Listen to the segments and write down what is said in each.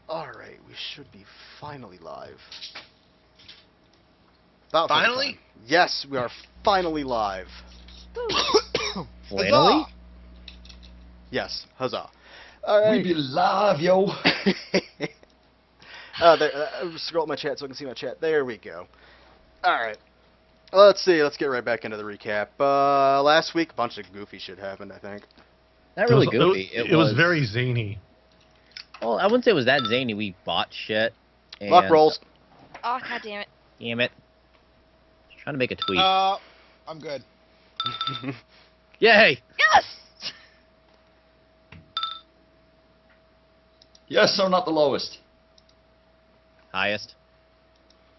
Alright, we should be finally live. About Finally? time. Yes, we are finally live. Finally? Huzzah! Yes, huzzah. We Alright. be live, yo. Scroll up my chat so I can see my chat. There we go. Alright. Let's see, let's get right back into the recap. Last week, a bunch of goofy shit happened, I think. Not really it goofy. it was very zany. Well, I wouldn't say it was that zany. We bought shit. And, Luck rolls. Oh, god damn it. Damn it. Trying to make a tweet. I'm good. Yay! Yes! Yes or not the lowest? Highest.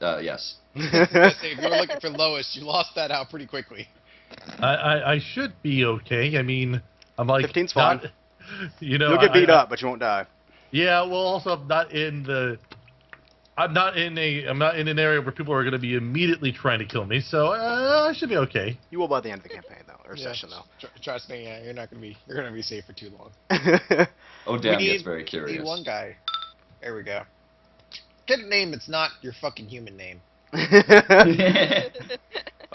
Yes. If you were looking for lowest, you lost that out pretty quickly. I should be okay. I mean, I'm like 15's fine. not, you know, You'll get beat up, but you won't die. Yeah, well, also I'm not in an area where people are going to be immediately trying to kill me, so I should be okay. You will by the end of the campaign, though, or session, though. Trust me, you're gonna be safe for too long. Oh, damn, We gets need- very Need curious. one guy. There we go. Get a name that's not your fucking human name.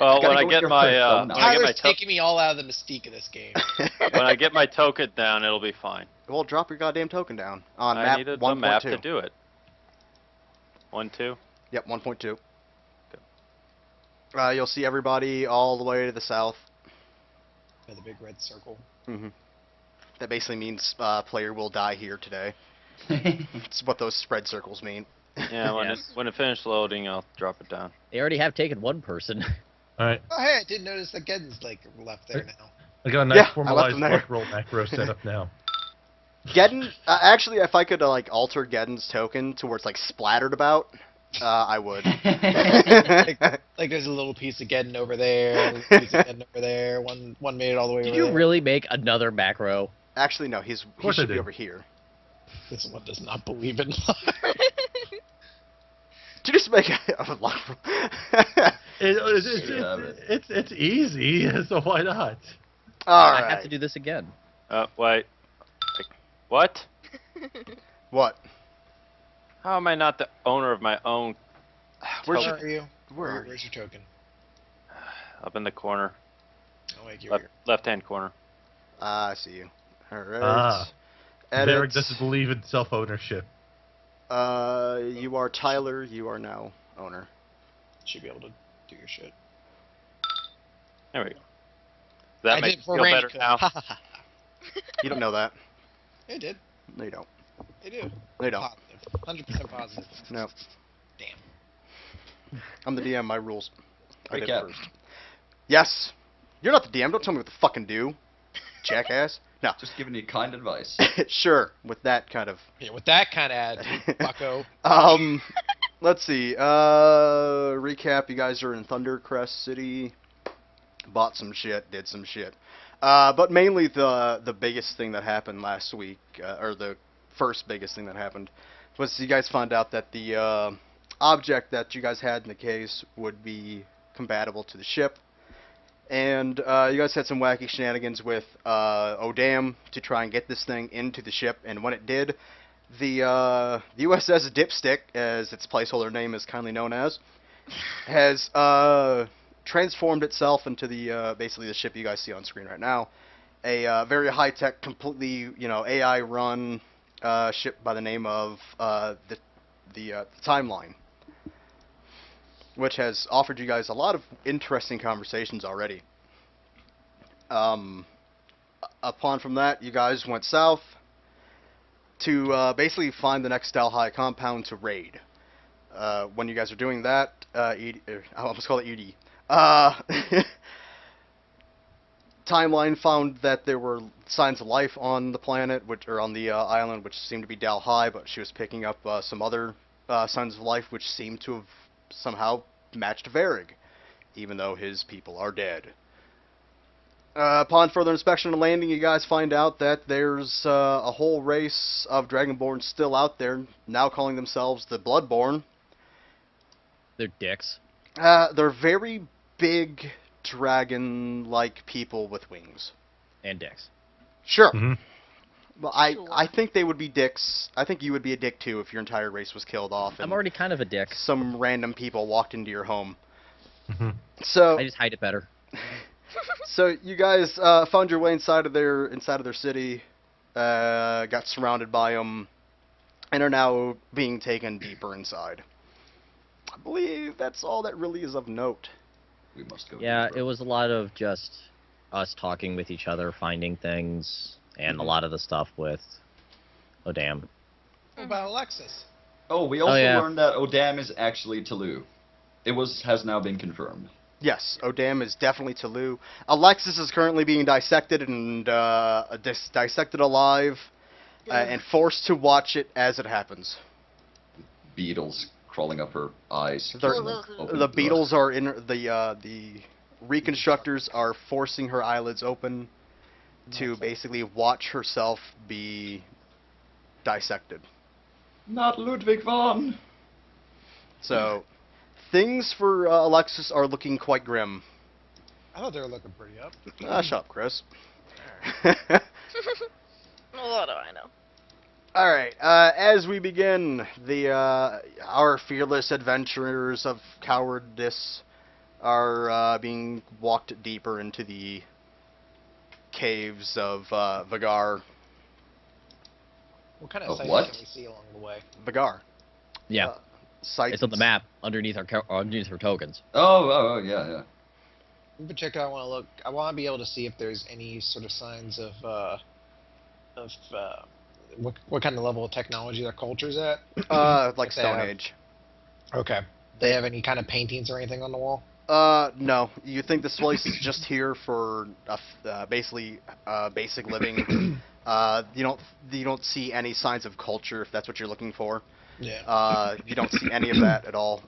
Well, Gotta when I go with get your my persona. when I get my Tyler's taking me all out of the mystique of this game. when I get my token down, it'll be fine. Well, drop your goddamn token down on I map needed 1.2. a map to do it. 1-2. Yep, 1.2. You'll see everybody all the way to the south. By the big red circle. hmm That basically means player will die here today. It's what those spread circles mean. Yeah, Yes. when it finishes loading, I'll drop it down. They already have taken one person. All right, Oh hey, I didn't notice that Geddon's like left there now. I got a nice Yeah, I left formalized them there. luck roll macro set up now. Geddon, actually, if I could like alter Geddon's token to where it's like splattered about, I would. Like there's a little piece of Geddon over there, a little piece of Geddon over there. One made it all the way Did over you there. really make another macro? Actually, no, he course I should be did. over here. This one does not believe in luck. Did you just make a luck roll? It's easy, so why not? All I right. have to do this again. Wait. What? What? How am I not the owner of my own? Where's Where your, are you? where are you? Where's your token? Up in the corner, Oh wait, you're here. left-hand corner. Ah, I see you. All right. Ah. Derek Edit. doesn't believe in self-ownership. You are Tyler. You are now owner. Should be able to do your shit. There we go. Does that I make did you for feel range better code. now? You don't know that. It did. No, you don't. They do. No, you don't. Positive. 100% positive. No. Damn. I'm the DM. My rules. I did Recap. first. Yes. You're not the DM. Don't tell me what to fucking do, jackass. No. Just giving you kind advice. Sure. With that kind of. Yeah, with that kind of attitude, bucko. Let's see. Recap. You guys are in Thundercrest City. Bought some shit. Did some shit. But mainly the biggest thing that happened last week, or the first biggest thing that happened, was you guys found out that the object that you guys had in the case would be compatible to the ship. And you guys had some wacky shenanigans with O'Dam to try and get this thing into the ship. And when it did, the USS Dipstick, as its placeholder name is kindly known as, has transformed itself into the basically the ship you guys see on screen right now. A very high-tech, completely AI-run ship by the name of the Timeline, which has offered you guys a lot of interesting conversations already. Upon from that, you guys went south to basically find the next Dalhai compound to raid. When you guys are doing that, I almost call it ED. Timeline found that there were signs of life on the planet, or on the island, which seemed to be Dalhai, but she was picking up some other signs of life, which seemed to have somehow matched Varrig, even though his people are dead. Upon further inspection and landing, you guys find out that there's a whole race of Dragonborn still out there, now calling themselves the Bloodborne. They're dicks. They're very big dragon-like people with wings. And dicks. Sure. Mhm. Well, I Sure. think they would be dicks. I think you would be a dick too if your entire race was killed off and I'm already kind of a dick. some random people walked into your home. Mhm. So, I just hide it better. so you guys found your way inside of their city, got surrounded by them, and are now being taken deeper inside. I believe that's all that really is of note. We must go. Yeah, deeper. it was a lot of just us talking with each other, finding things, and a lot of the stuff with. Oh damn! What about Alexis? Oh, we also yeah. learned that Odam is actually Tulu. Has now been confirmed. Yes, Odam is definitely Tulu. Alexis is currently being dissected and dissected alive, and forced to watch it as it happens. Beetles crawling up her eyes. They're- keeping them open. The beetles are in the reconstructors are forcing her eyelids open to basically watch herself be dissected. Not Ludwig von. So things for Alexis are looking quite grim. I thought they were looking pretty up. Shut up, Chris. What do I know? All right. As we begin, our fearless adventurers of cowardice are being walked deeper into the caves of Vagar. What kind of Of sights what? can we see along the way? Vagar. Yeah, Sights it's on the map underneath our tokens. Oh, yeah. In particular, I want to be able to see if there's any sort of signs of what kind of level of technology their culture's at. Like If they Stone have- Age. Okay. They have any kind of paintings or anything on the wall? No. You think this place is just here for basically basic living? You don't see any signs of culture if that's what you're looking for. Yeah. You don't see any of that at all.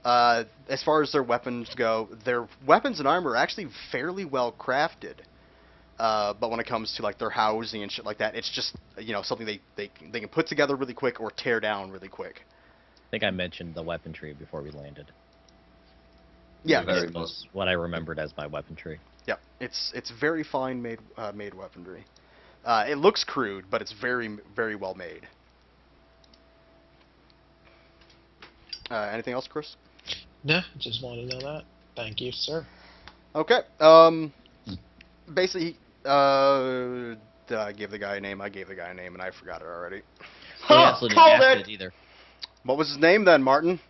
As far as their weapons go, their weapons and armor are actually fairly well crafted. But when it comes to like their housing and shit like that, it's just something they can put together really quick or tear down really quick. I think I mentioned the weaponry before we landed. Yeah, Very That was what I remembered as my weaponry. yeah, it's very fine made weaponry. It looks crude, but it's very very well made. Anything else, Chris? No, just wanted to know that. Thank you, sir. Okay. Basically, did I give the guy a name? I gave the guy a name, and I forgot it already. We also didn't called ask it! it either. What was his name then, Martin?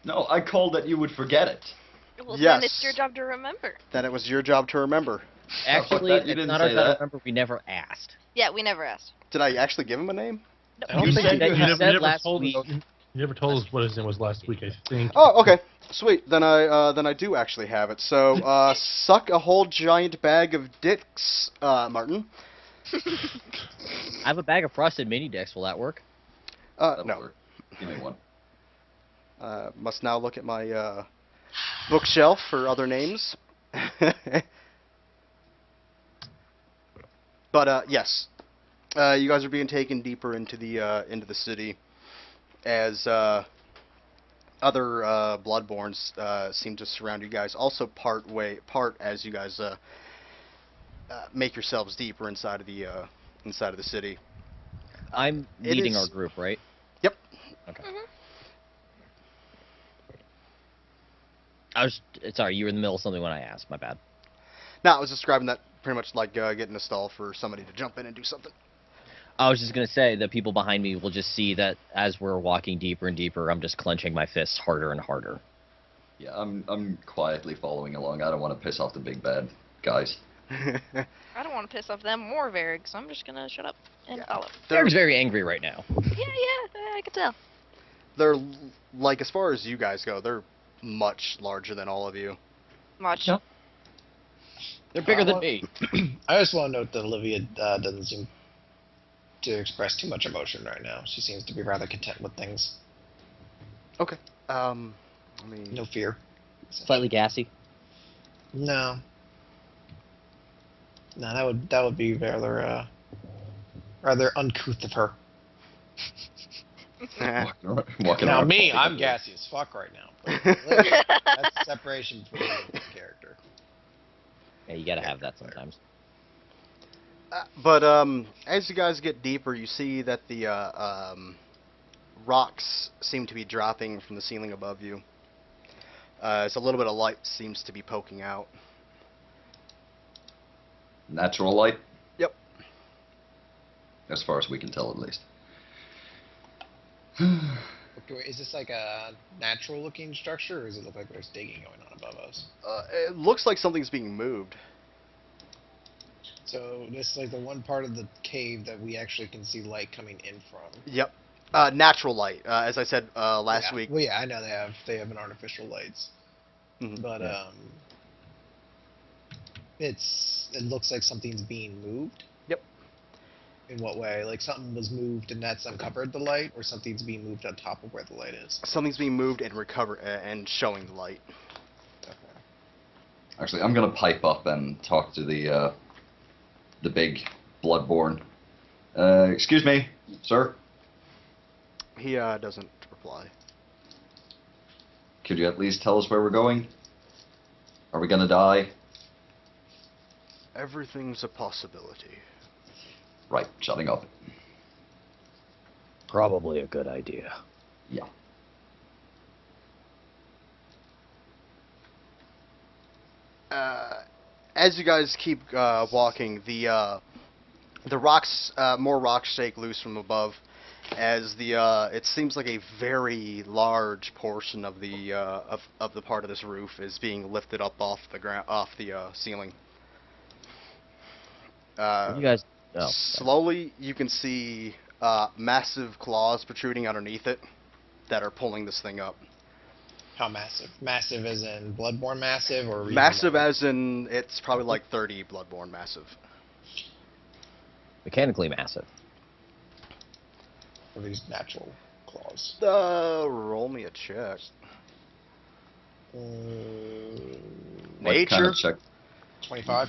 No, I called that you would forget it. Well, Yes. then it's your job to remember. Then it was your job to remember. Actually, that- you it's didn't not our say job to that. remember. We never asked. Yeah, we never asked. Did I actually give him a name? I don't You think said that you you had- said never last told week. us. You never told us what his name was last week. I think. Oh, okay. Sweet. Then I do actually have it. So, suck a whole giant bag of dicks, Martin. I have a bag of frosted mini dicks. Will that work? That'll No. work. Give me one. Must now look at my bookshelf for other names. But yes, you guys are being taken deeper into the city as other Bloodborns seem to surround you guys. Also, part as you guys make yourselves deeper inside of the city. I'm It leading is- our group, right? Yep. Okay. Mhm. I was sorry. You were in the middle of something when I asked. My bad. Now I was describing that pretty much like getting a stall for somebody to jump in and do something. I was just gonna say that people behind me will just see that as we're walking deeper and deeper, I'm just clenching my fists harder and harder. Yeah, I'm quietly following along. I don't want to piss off the big bad guys. I don't want to piss off them or Varrig, so I'm just gonna shut up and Yeah. follow. Derek's very angry right now. Yeah, I can tell. They're like, as far as you guys go, they're much larger than all of you. Much. Yep. They're bigger than me. I just want to note that Olivia doesn't seem to express too much emotion right now. She seems to be rather content with things. Okay. I mean, No fear. Slightly gassy. No. No, that would be rather uncouth of her. Walking Now around me, talking I'm to- gassy as fuck right now. But Olivia, that's separation between the character. Yeah, you gotta have that sometimes. But as you guys get deeper, you see that the rocks seem to be dropping from the ceiling above you. As a little bit of light seems to be poking out. Natural light, Yep. as far as we can tell, at least. Okay, is this like a natural-looking structure, or does it look like there's digging going on above us? It looks like something's being moved. So this is like the one part of the cave that we actually can see light coming in from. Yep. Natural light. As I said last Yeah. week. Well, yeah, I know they have an artificial lights, Mhm. but Yeah. it looks like something's being moved. Yep. In what way? Like something was moved and that's uncovered the light, or something's being moved on top of where the light is. Something's being moved and and showing the light. Okay. Actually, I'm gonna pipe up and talk to the big bloodborne. Excuse me, sir. He doesn't reply. Could you at least tell us where we're going? Are we gonna die? Everything's a possibility. Right, shutting up. Probably a good idea. Yeah. As you guys keep walking, the rocks, more rocks shake loose from above, as it seems like a very large portion of the of the part of this roof is being lifted up off the ground, off the ceiling. You guys. Oh, sorry. Slowly, you can see massive claws protruding underneath it that are pulling this thing up. How massive? Massive as in Bloodborne massive, or even Massive like- as in, it's probably like 30 Bloodborne massive. Mechanically massive. or these natural claws? Roll me a check. What kind of check? 25.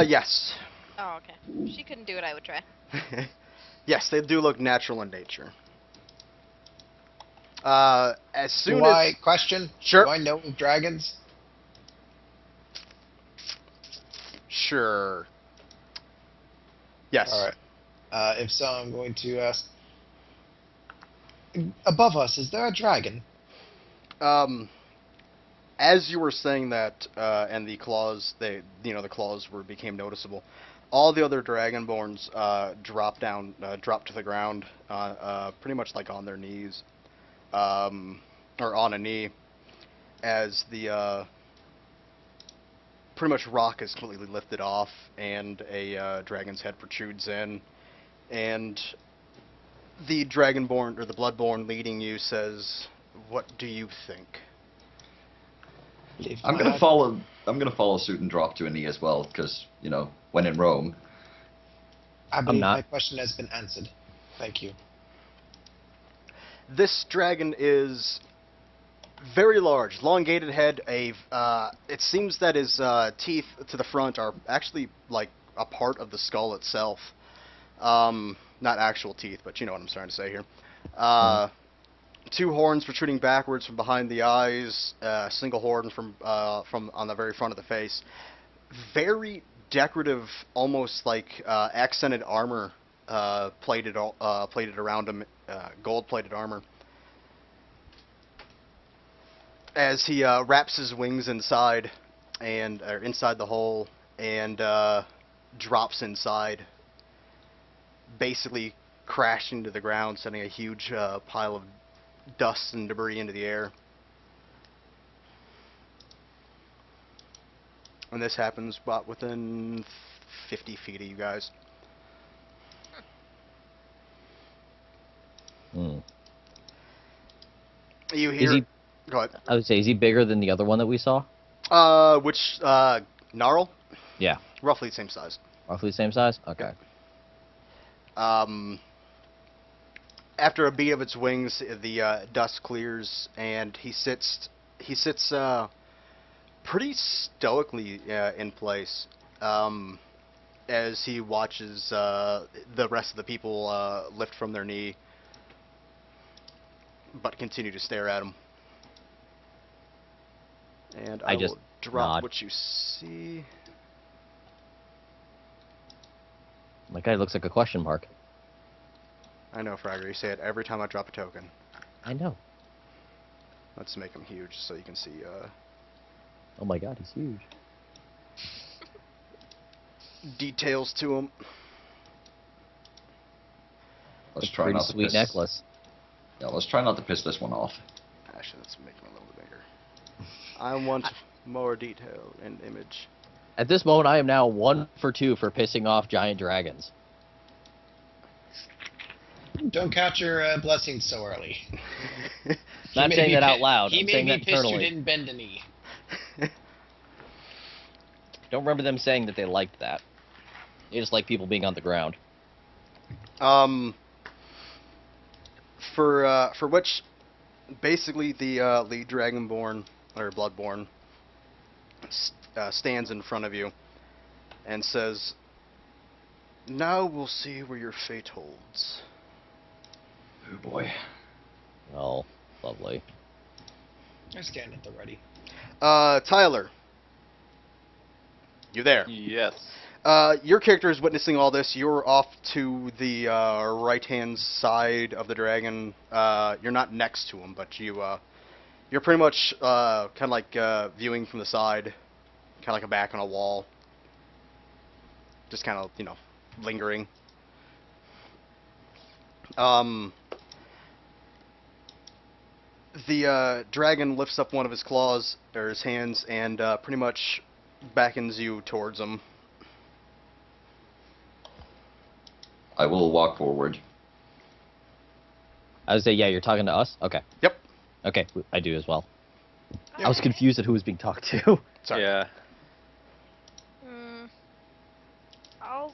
Yes. Oh, okay. If she couldn't do it, I would try. Yes, they do look natural in nature. As soon Do as I question? Sure. Do I know of dragons? Sure. Yes. All right. If so, I'm going to ask. Above us, is there a dragon? As you were saying that, and the claws, the claws became noticeable. All the other dragonborns dropped to the ground, pretty much like on their knees, or on a knee, as the pretty much rock is completely lifted off, and a dragon's head protrudes in, and the dragonborn or the bloodborne leading you says, "What do you think?" If I'm I gonna had- follow. I'm gonna follow suit and drop to a knee as well, because when in Rome. I believe not. my question has been answered. Thank you. This dragon is very large, elongated head. It seems that his teeth to the front are actually like a part of the skull itself. Not actual teeth, but you know what I'm trying to say here. Two horns protruding backwards from behind the eyes. Single horn from on the very front of the face. Very decorative, almost like accented armor plated around him, gold-plated armor. As he wraps his wings inside inside the hole and drops inside, basically crashing to the ground, sending a huge pile of dust and debris into the air. And this happens about within 50 feet of you guys. Hmm. You Is hear? he? Go ahead. I would say, is he bigger than the other one that we saw? Which Gnarl? Yeah. Roughly the same size. Roughly the same size. Okay. After a beat of its wings, the dust clears, and he sits pretty stoically in place as he watches the rest of the people lift from their knee, but continue to stare at him. And I I just will drop nod. what you see. My guy looks like a question mark. I know, Fragger. You say it every time I drop a token. I know. Let's make him huge so you can see. Oh my god, he's huge. Details to him. Let's A try pretty not to sweet piss. necklace. Yeah, let's try not to piss this one off. Actually, let's make him a little bit bigger. I want more detail and image. At this moment, I am now 1 for 2 for pissing off giant dragons. Don't count your blessings so early. Not may saying be that out pi- loud. He I'm may saying be that pissed you internally. didn't bend a knee. Don't remember them saying that they liked that. They just like people being on the ground. For which, basically the lead Dragonborn or Bloodborne stands in front of you and says, "Now we'll see where your fate holds." Oh boy. Oh, lovely. I stand at the ready. Tyler, you there? Yes. Your character is witnessing all this. You're off to the right-hand side of the dragon. You're not next to him, but you're pretty much kind of like viewing from the side, kind of like a back on a wall. Just kind of, lingering. The dragon lifts up one of his claws, or his hands, and pretty much beckons you towards him. I will walk forward. I would say, yeah, you're talking to us? Okay. Yep. Okay, I do as well. Yeah. I was confused at who was being talked to. Sorry. Yeah. I'll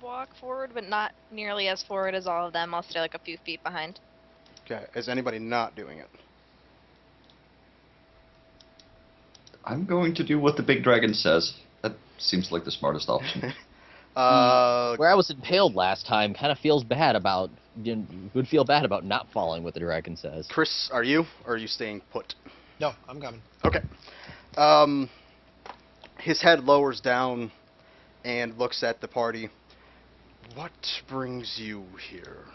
walk forward, but not nearly as forward as all of them. I'll stay like a few feet behind. Okay. Is anybody not doing it? I'm going to do what the big dragon says. That seems like the smartest option. Where I was impaled last time kind of feels bad about... would feel bad about not following what the dragon says. Chris, are you? Or are you staying put? No, I'm coming. Okay. His head lowers down and looks at the party. What brings you here?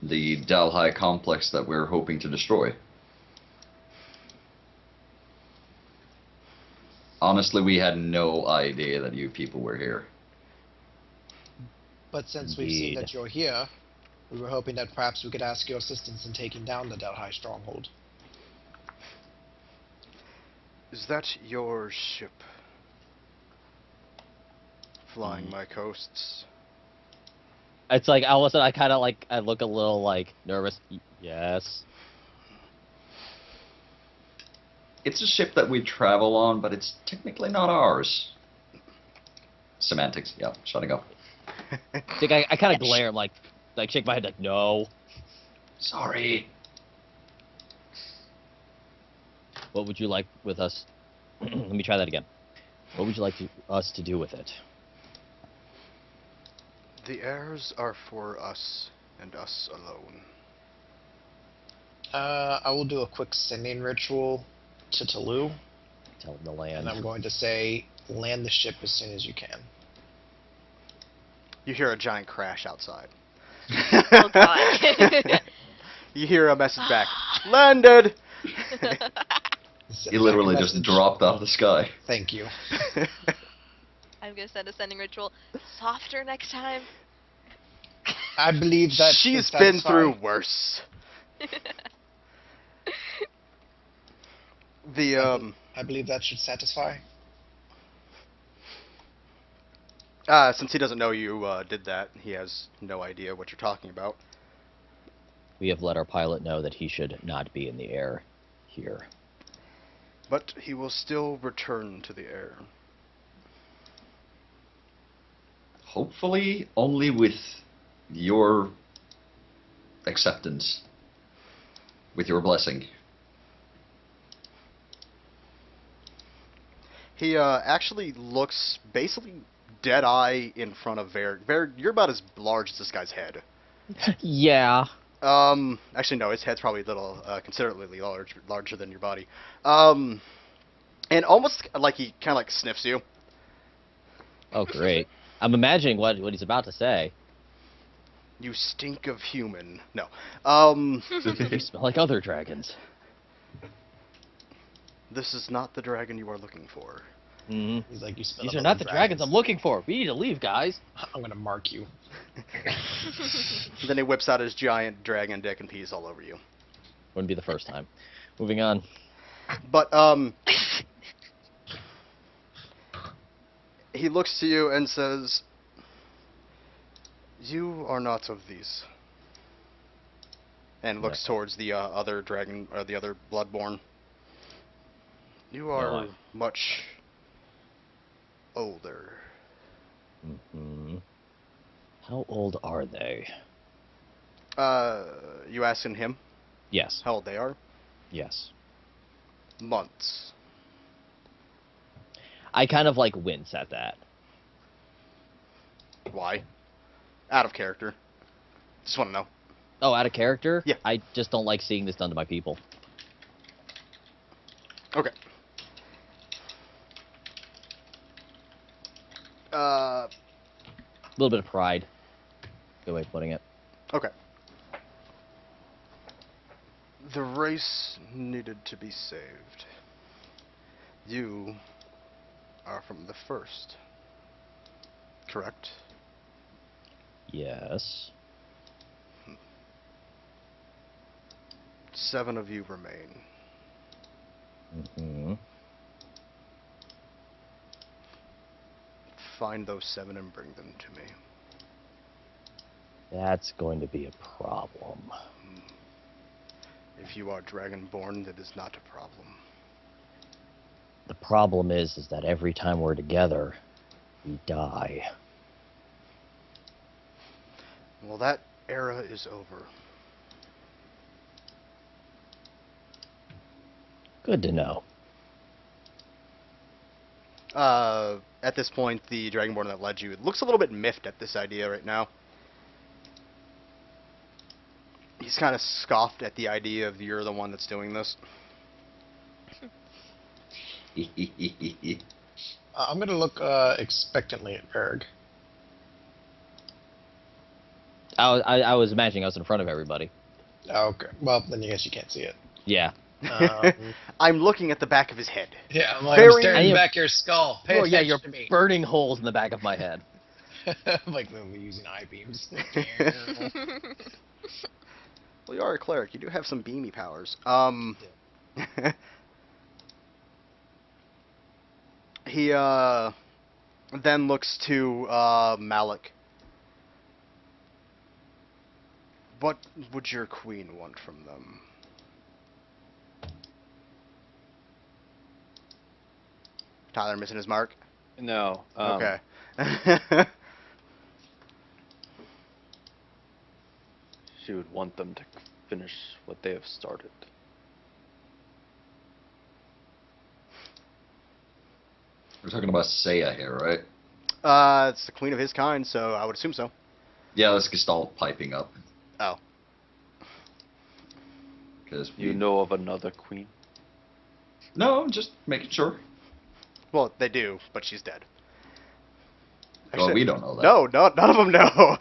The Dalhai complex that we're hoping to destroy. Honestly, we had no idea that you people were here. But since we've seen Indeed. that you're here, we were hoping that perhaps we could ask your assistance in taking down the Delhi stronghold. Is that your ship? Flying my coasts? It's like, all of a sudden, I kind of like, I look a little like nervous. Yes. It's a ship that we travel on, but it's technically not ours. Semantics, yeah, shutting up. It's like, I kind of glare, I'm like shake my head like, no. Sorry. What would you like with us? Let me try that again. What would you like us to do with it? The heirs are for us, and us alone. I will do a quick sending ritual to Talu, Tell them to land. and I'm going to say, land the ship as soon as you can. You hear a giant crash outside. Oh god. You hear a message back. Landed! He literally just dropped out of the sky. Thank you. I'm gonna send a sending ritual. Softer next time. I believe that She's should been satisfy. through worse. I believe that should satisfy. Since he doesn't know you did that, he has no idea what you're talking about. We have let our pilot know that he should not be in the air here. But he will still return to the air. Hopefully, only with your acceptance. With your blessing. He actually looks basically dead-eye in front of Varric. Varric, you're about as large as this guy's head. Yeah. Actually, no, his head's probably a little, considerably larger than your body. And almost like he kind of like sniffs you. Oh, great. I'm imagining what he's about to say. You stink of human. No. You smell like other dragons. This is not the dragon you are looking for. Hmm. He's like, you smell These of are not other the dragons I'm looking for. We need to leave, guys. I'm gonna mark you. Then he whips out his giant dragon dick and pees all over you. Wouldn't be the first time. Moving on. But, he looks to you and says, "You are not of these." And looks towards the other dragon, or the other bloodborne. You are much older. Hmm. How old are they? You asking him Yes. how old they are? Yes. Months. I kind of like wince at that. Why? Out of character. Just want to know. Oh, out of character? Yeah. I just don't like seeing this done to my people. Okay. A little bit of pride. Good way of putting it. Okay. The race needed to be saved. You are from the first. Correct? Yes. 7 of you remain. Hmm. Find those 7 and bring them to me. That's going to be a problem. If you are dragonborn, that is not a problem. The problem is that every time we're together, we die. Well, that era is over. Good to know. At this point, the dragonborn that led you looks a little bit miffed at this idea right now. He's kind of scoffed at the idea of you're the one that's doing this. I'm gonna look expectantly at Berg. I was imagining I was in front of everybody. Okay. Well, then I guess you can't see it. Yeah. I'm looking at the back of his head. Yeah, I'm like, Very- I'm staring I am- back your skull. Pay Oh yeah, attention you're to me. burning holes in the back of my head. Like when we're using eye beams. Well, you are a cleric. You do have some beamy powers. He then looks to Malik. What would your queen want from them? Tyler missing his mark? No. Okay. She would want them to finish what they have started. We're talking about Seiya here, right? It's the queen of his kind, so I would assume so. Yeah, that's Gestalt piping up. Oh. Because You know of another queen? No, just making sure. Well, they do, but she's dead. Well, we don't know that. No, none of them know.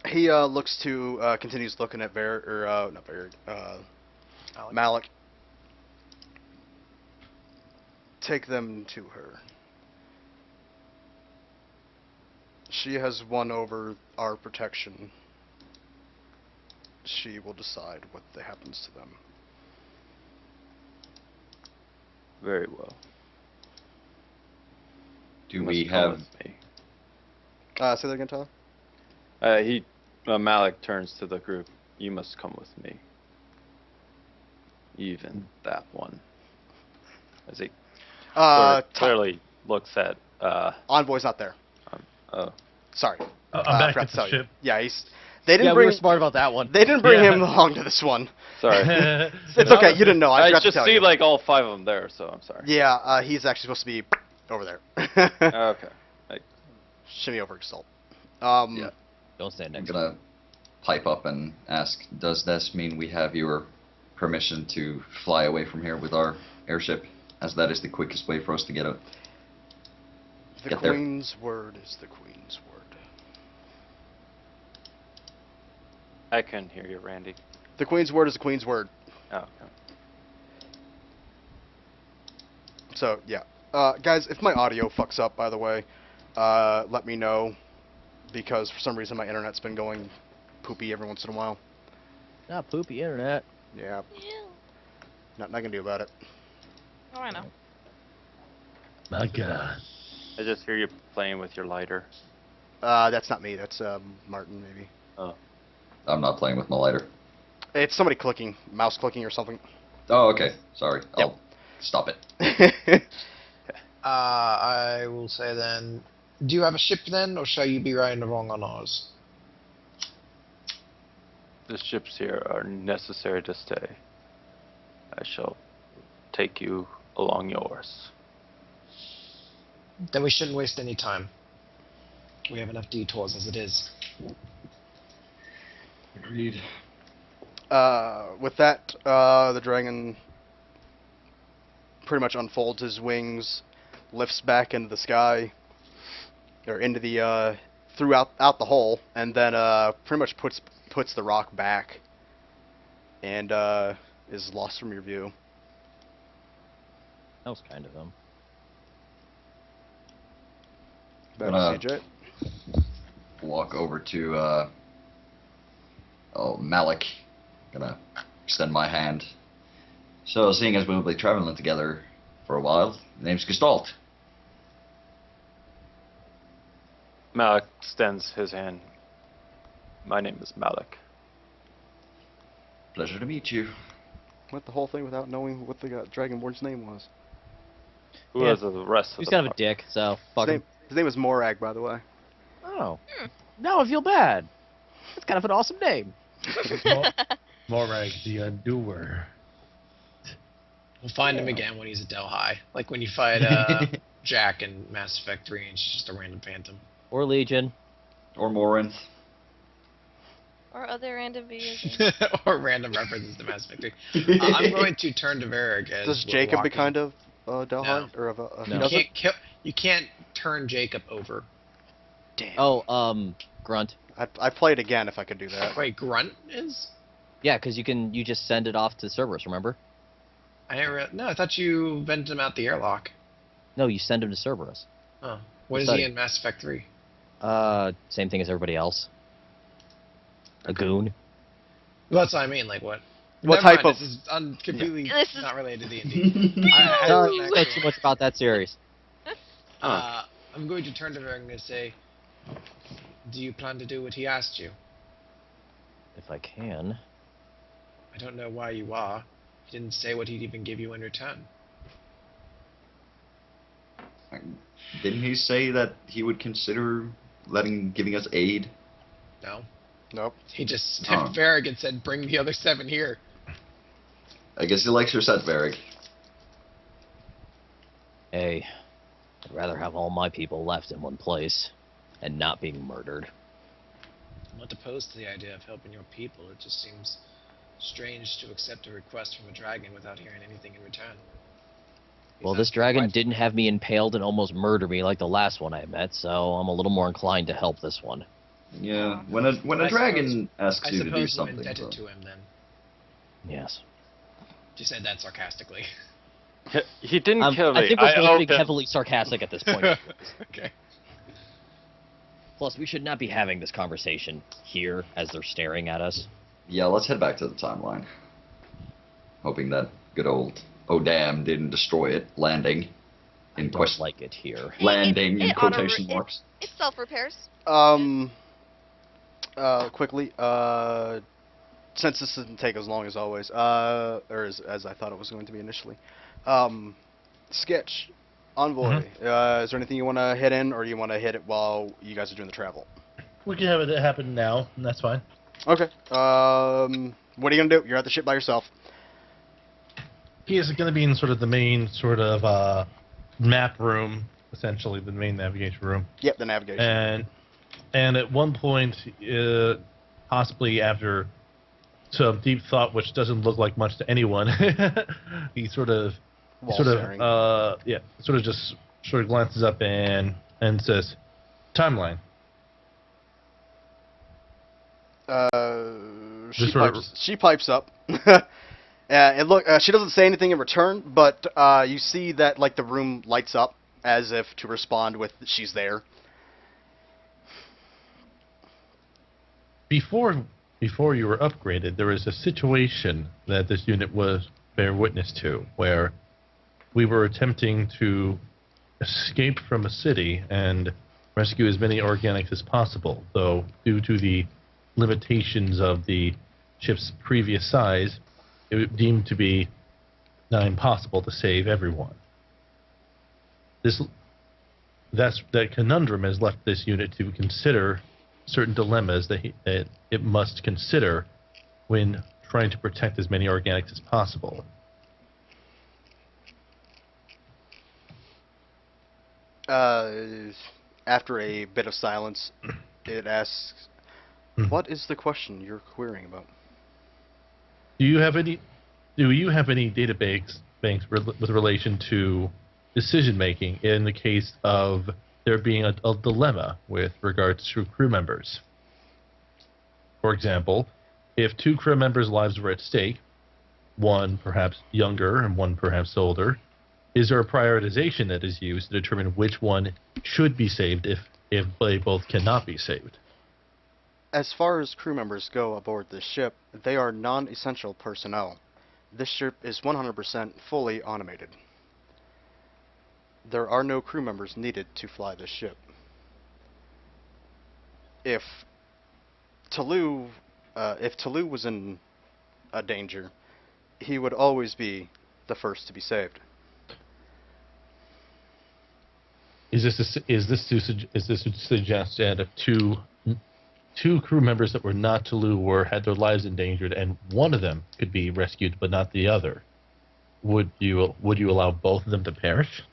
He looks to continues looking at Malik. Take them to her. She has won over our protection. She will decide what happens to them. Very well. Do You we must come have... with me. Say that again, Tyler? Malik turns to the group. You must come with me. Even that one. As he clearly looks at, Envoy's not there. oh, Sorry. I'm I back forgot at to tell the you. ship. Yeah, they didn't Yeah, we bring were smart about that one. they didn't bring Yeah. him along to this one. sorry. It's okay, you didn't know. I I forgot to just tell see you. like all 5 of them there, so I'm sorry. Yeah, he's actually supposed to be over there. Okay. Shimmy over Gestalt. Yeah. Don't stand I'm next to gonna pipe up and ask, does this mean we have your permission to fly away from here with our airship, as that is the quickest way for us to get out. The Get there. Queen's word is the Queen's word. I couldn't hear you, Randy. The Queen's word is the Queen's word. Oh, okay. So, yeah. Guys, if my audio fucks up, by the way, let me know. Because for some reason my internet's been going poopy every once in a while. Not poopy internet. Yeah, Yeah. nothing I can do about it. Oh, I know. My God. I just hear you playing with your lighter. That's not me. That's Martin, maybe. Oh. I'm not playing with my lighter. It's somebody clicking, mouse clicking or something. Oh, okay. Sorry. I'll stop it. I will say then, do you have a ship then, or shall you be riding along on ours? The ships here are necessary to stay. I shall take you along yours. Then we shouldn't waste any time. We have enough detours as it is. Agreed. With that, the dragon pretty much unfolds his wings, lifts back into the sky, or into the out the hole, and then pretty much puts the rock back, and is lost from your view. That was kind of them. Back to CJ. Walk over to Malik. Gonna extend my hand. So, seeing as we'll be traveling together for a while, name's Gestalt. Malik extends his hand. My name is Malik. Pleasure to meet you. Went the whole thing without knowing what the Dragonborn's name was. Who Yeah. is the rest of He's the kind of a party? dick, so fuck him. His name was Morag, by the way. Oh. Now I feel bad. That's kind of an awesome name. Morag the Undoer. We'll find him again when he's at Delhi. Like when you fight Jack in Mass Effect 3 and she's just a random phantom. Or Legion. Or Morinth. Or other random video games. Or random references to Mass Effect 3. I'm going to turn to Varric as Does we're Jacob be walking. kind of Delhi? No. Or of he No. doesn't? You can't turn Jacob over. Damn. Oh, Grunt. I'd play it again if I could do that. Wait, Grunt is? Yeah, because you just send it off to Cerberus, remember? No, I thought you vented him out the airlock. No, you send him to Cerberus. Oh. What is Study. he in Mass Effect 3? Same thing as everybody else. A goon. Well, that's what I mean. Like what? What Never type mind, of- This is completely This is- not related to D&D. Sorry, I know too much about that series. I'm going to turn to Varric and say, do you plan to do what he asked you? If I can. I don't know why you are. He didn't say what he'd even give you in return. Didn't he say that he would consider giving us aid? No. Nope. He just Oh. stepped Varric and said, bring the other 7 here. I guess he likes your set, Varric. Hey, I'd rather have all my people left in one place and not being murdered. I'm not opposed to the idea of helping your people. It just seems strange to accept a request from a dragon without hearing anything in return. Well, He's this asking dragon why- didn't have me impaled and almost murder me like the last one I met, so I'm a little more inclined to help this one. Yeah, when a I dragon asks I you to do suppose you something, indebted though. to him then. Yes. You said that sarcastically. He didn't kill me. I think we're both owed being him. heavily sarcastic at this point. Okay. Plus, we should not be having this conversation here as they're staring at us. Yeah, let's head back to the timeline. Hoping that good old Odam didn't destroy it, landing I in don't quest like it here. landing in it auto- quotation marks. It self-repairs. Quickly, since this didn't take as long as always, or as I thought it was going to be initially, Sketch, Envoy, is there anything you want to hit in, or do you want to hit it while you guys are doing the travel? We can have it happen now, and that's fine. Okay, what are you going to do? You're at the ship by yourself. He is going to be in sort of the main sort of map room, essentially the main navigation room. Yep, the navigation. And at one point, possibly after some deep thought, which doesn't look like much to anyone, he sort of While sort staring. of, yeah, sort of just sort of glances up and says, "Timeline." Just sort of- She pipes up. And look, she doesn't say anything in return, but you see that like the room lights up as if to respond with "she's there." Before you were upgraded, there was a situation that this unit was bear witness to, where we were attempting to escape from a city and rescue as many organics as possible, though due to the limitations of the ship's previous size, it was deemed to be not impossible to save everyone. That conundrum has left this unit to consider certain dilemmas that it must consider when trying to protect as many organics as possible. After a bit of silence, it asks, Hmm. "What is the question you're querying about?" Do you have any database banks with relation to decision making in the case of there being a dilemma with regards to crew members? For example, if two crew members' lives were at stake, one perhaps younger and one perhaps older, is there a prioritization that is used to determine which one should be saved if they both cannot be saved? As far as crew members go aboard this ship, they are non-essential personnel. This ship is 100% fully automated. There are no crew members needed to fly this ship. If Toulouse was in a danger, he would always be the first to be saved. Is this to suggest that if two crew members that were not Toulouse had their lives endangered, and one of them could be rescued but not the other, would you allow both of them to perish?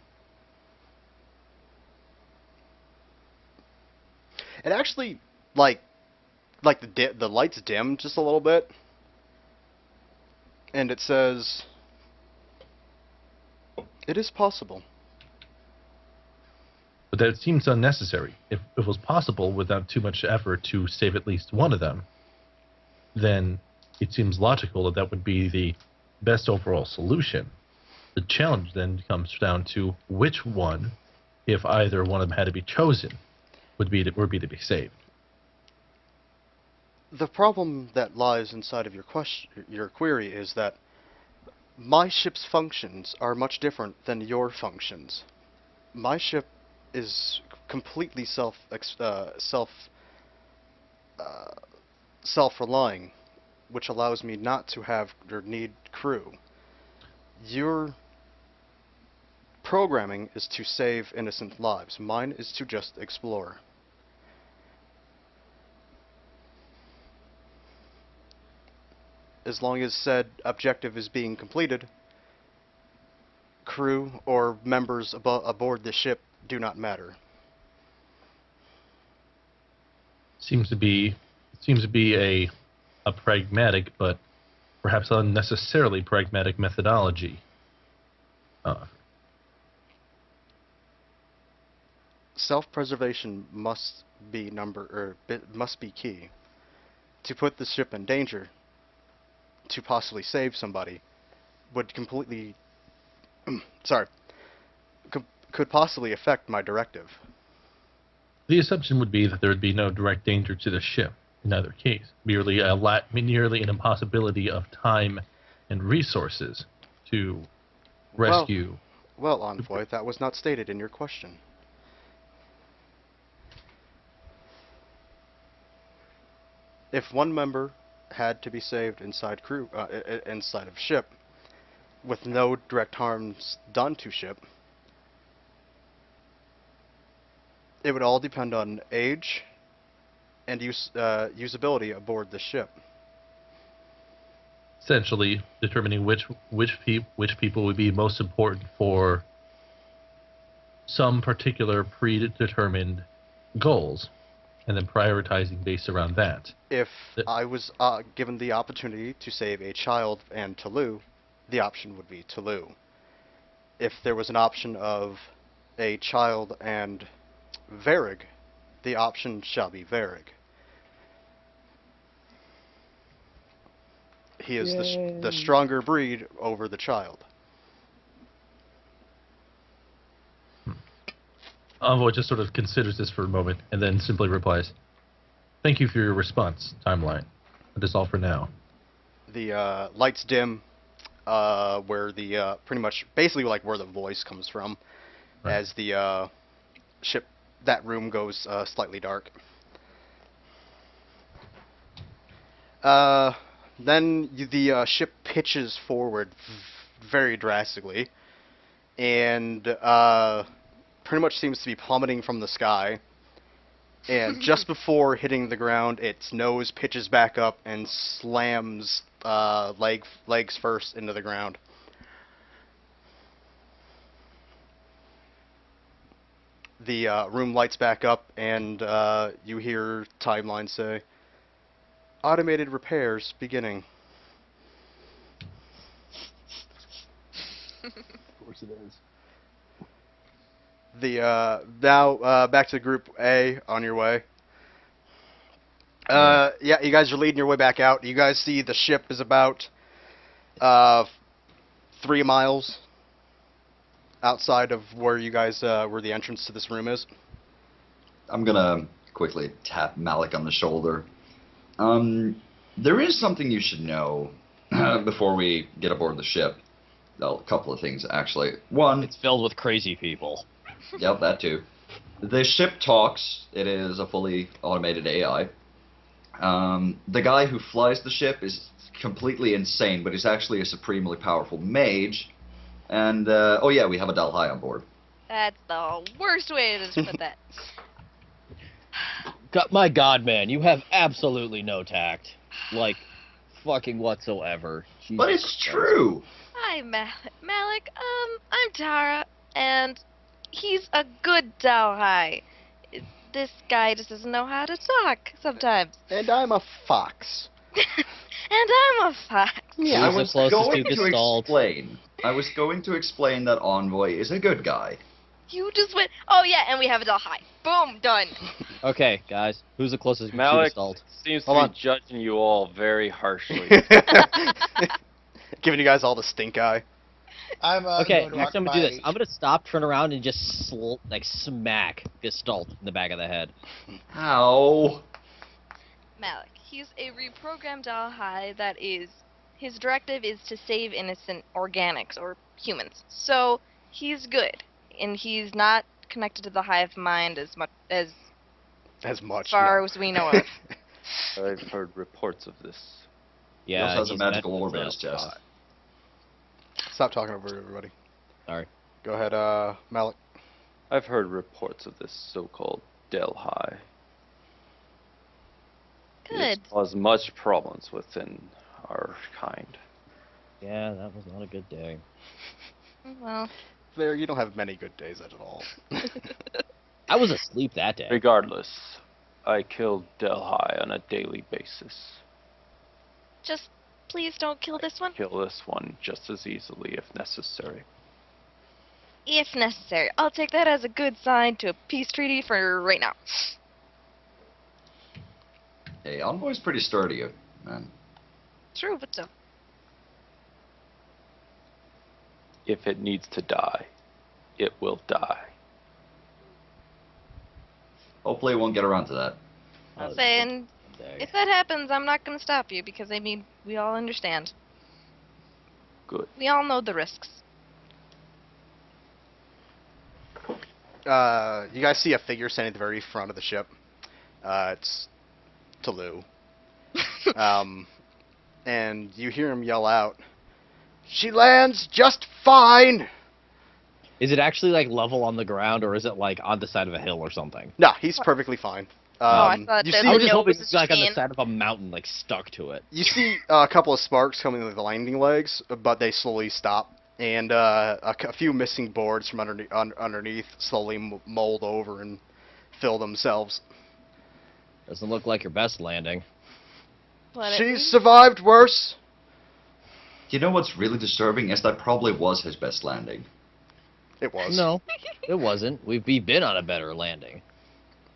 It actually, like the lights dim just a little bit, and it says, "It is possible." But that seems unnecessary. If it was possible without too much effort to save at least one of them, then it seems logical that that would be the best overall solution. The challenge then comes down to which one, if either one of them had to be chosen, would be to be saved. The problem that lies inside of your query is that my ship's functions are much different than your functions. My ship is completely self-relying, which allows me not to have or need crew. Your programming is to save innocent lives. Mine is to just explore. As long as said objective is being completed, crew or members aboard the ship do not matter. Seems to be a pragmatic but perhaps unnecessarily pragmatic methodology. Self-preservation must be must be key. To put the ship in danger, to possibly save somebody, would completely could possibly affect my directive. The assumption would be that there would be no direct danger to the ship in either case, merely an impossibility of time and resources to rescue. Well, Envoy, that was not stated in your question. If one member had to be saved inside inside of ship, with no direct harms done to ship, it would all depend on age and usability aboard the ship. Essentially, determining which people would be most important for some particular predetermined goals, and then prioritizing based around that. If I was given the opportunity to save a child and Toulouse, the option would be Toulouse. if there was an option of a child and Varrig, the option shall be Varrig. He is the stronger breed over the child. Envoy just sort of considers this for a moment and then simply replies, "Thank you for your response, Timeline. That is all for now." The lights dim, where the pretty much basically like where the voice comes from, Right. as the ship, that room goes slightly dark. Then the ship pitches forward very drastically, and pretty much seems to be plummeting from the sky. And just before hitting the ground, its nose pitches back up and slams legs first into the ground. The room lights back up, and you hear Timeline say, "Automated repairs beginning." Of course it is. The now back to Group A on your way. Yeah, you guys are leading your way back out. You guys see the ship is about 3 miles outside of where you guys where the entrance to this room is. I'm gonna quickly tap Malik on the shoulder. There is something you should know before we get aboard the ship. Well, a couple of things, actually. One, It's filled with crazy people. yep, that too. The ship talks. It is a fully automated AI. The guy who flies the ship is completely insane, but he's actually a supremely powerful mage. And, oh yeah, we have a Dalhai on board. That's the worst way to put that. My God, man, you have absolutely no tact. Like, fucking whatsoever. But Jesus it's Christ. true! Hi, Malik. I'm Tara, and he's a good Dalhai. This guy just doesn't know how to talk sometimes. And I'm a fox. And I'm a fox. Yeah, I Who's the was closest going to to Gestalt? explain. I was going to explain that Envoy is a good guy. You just went. Oh yeah, and we have a Dalhai. Boom, done. Okay, guys, who's the closest Malik to Gestalt? seems Hold to on. be judging you all very harshly. Giving you guys all the stink eye. I'm Okay, going to next I'm rock gonna do my- this. I'm gonna stop, turn around, and just smack Gestalt in the back of the head. Ow. Malik. He's a reprogrammed Dalhai that is. His directive is to save innocent organics or humans. So he's good, and he's not connected to the hive mind as much as far No. as we know of. I've heard reports of this. He Yeah, also has a he's magical met- orb in his chest. Stop talking over everybody. Sorry. Go ahead, Malik. I've heard reports of this so-called Delhi. Good. It's caused much problems within our kind. Yeah, that was not a good day. Well, There, you don't have many good days at all. I was asleep that day. Regardless, I killed Delhi on a daily basis. just please don't kill this one. Kill this one just as easily if necessary. If necessary. I'll take that as a good sign to a peace treaty for right now. Hey, Envoy's pretty sturdy, man. True, but so. If it needs to die, it will die. Hopefully, we won't get around to that. I'm saying, if that happens, I'm not going to stop you because, I mean, we all understand. Good. We all know the risks. You guys see a figure standing at the very front of the ship. It's Talu. And you hear him yell out, "She lands just fine!" Is it actually like level on the ground, or is it like on the side of a hill or something? No, he's perfectly fine. I thought you that see, I was the just hoping nose it's like on the skin. side of a mountain, like stuck to it. you see a couple of sparks coming with the landing legs, but they slowly stop. And a few missing boards from underneath slowly mold over and fill themselves. Doesn't look like your best landing. But She's survived worse. You know what's really disturbing is that probably was his best landing. It was. No, it wasn't. We've been on a better landing.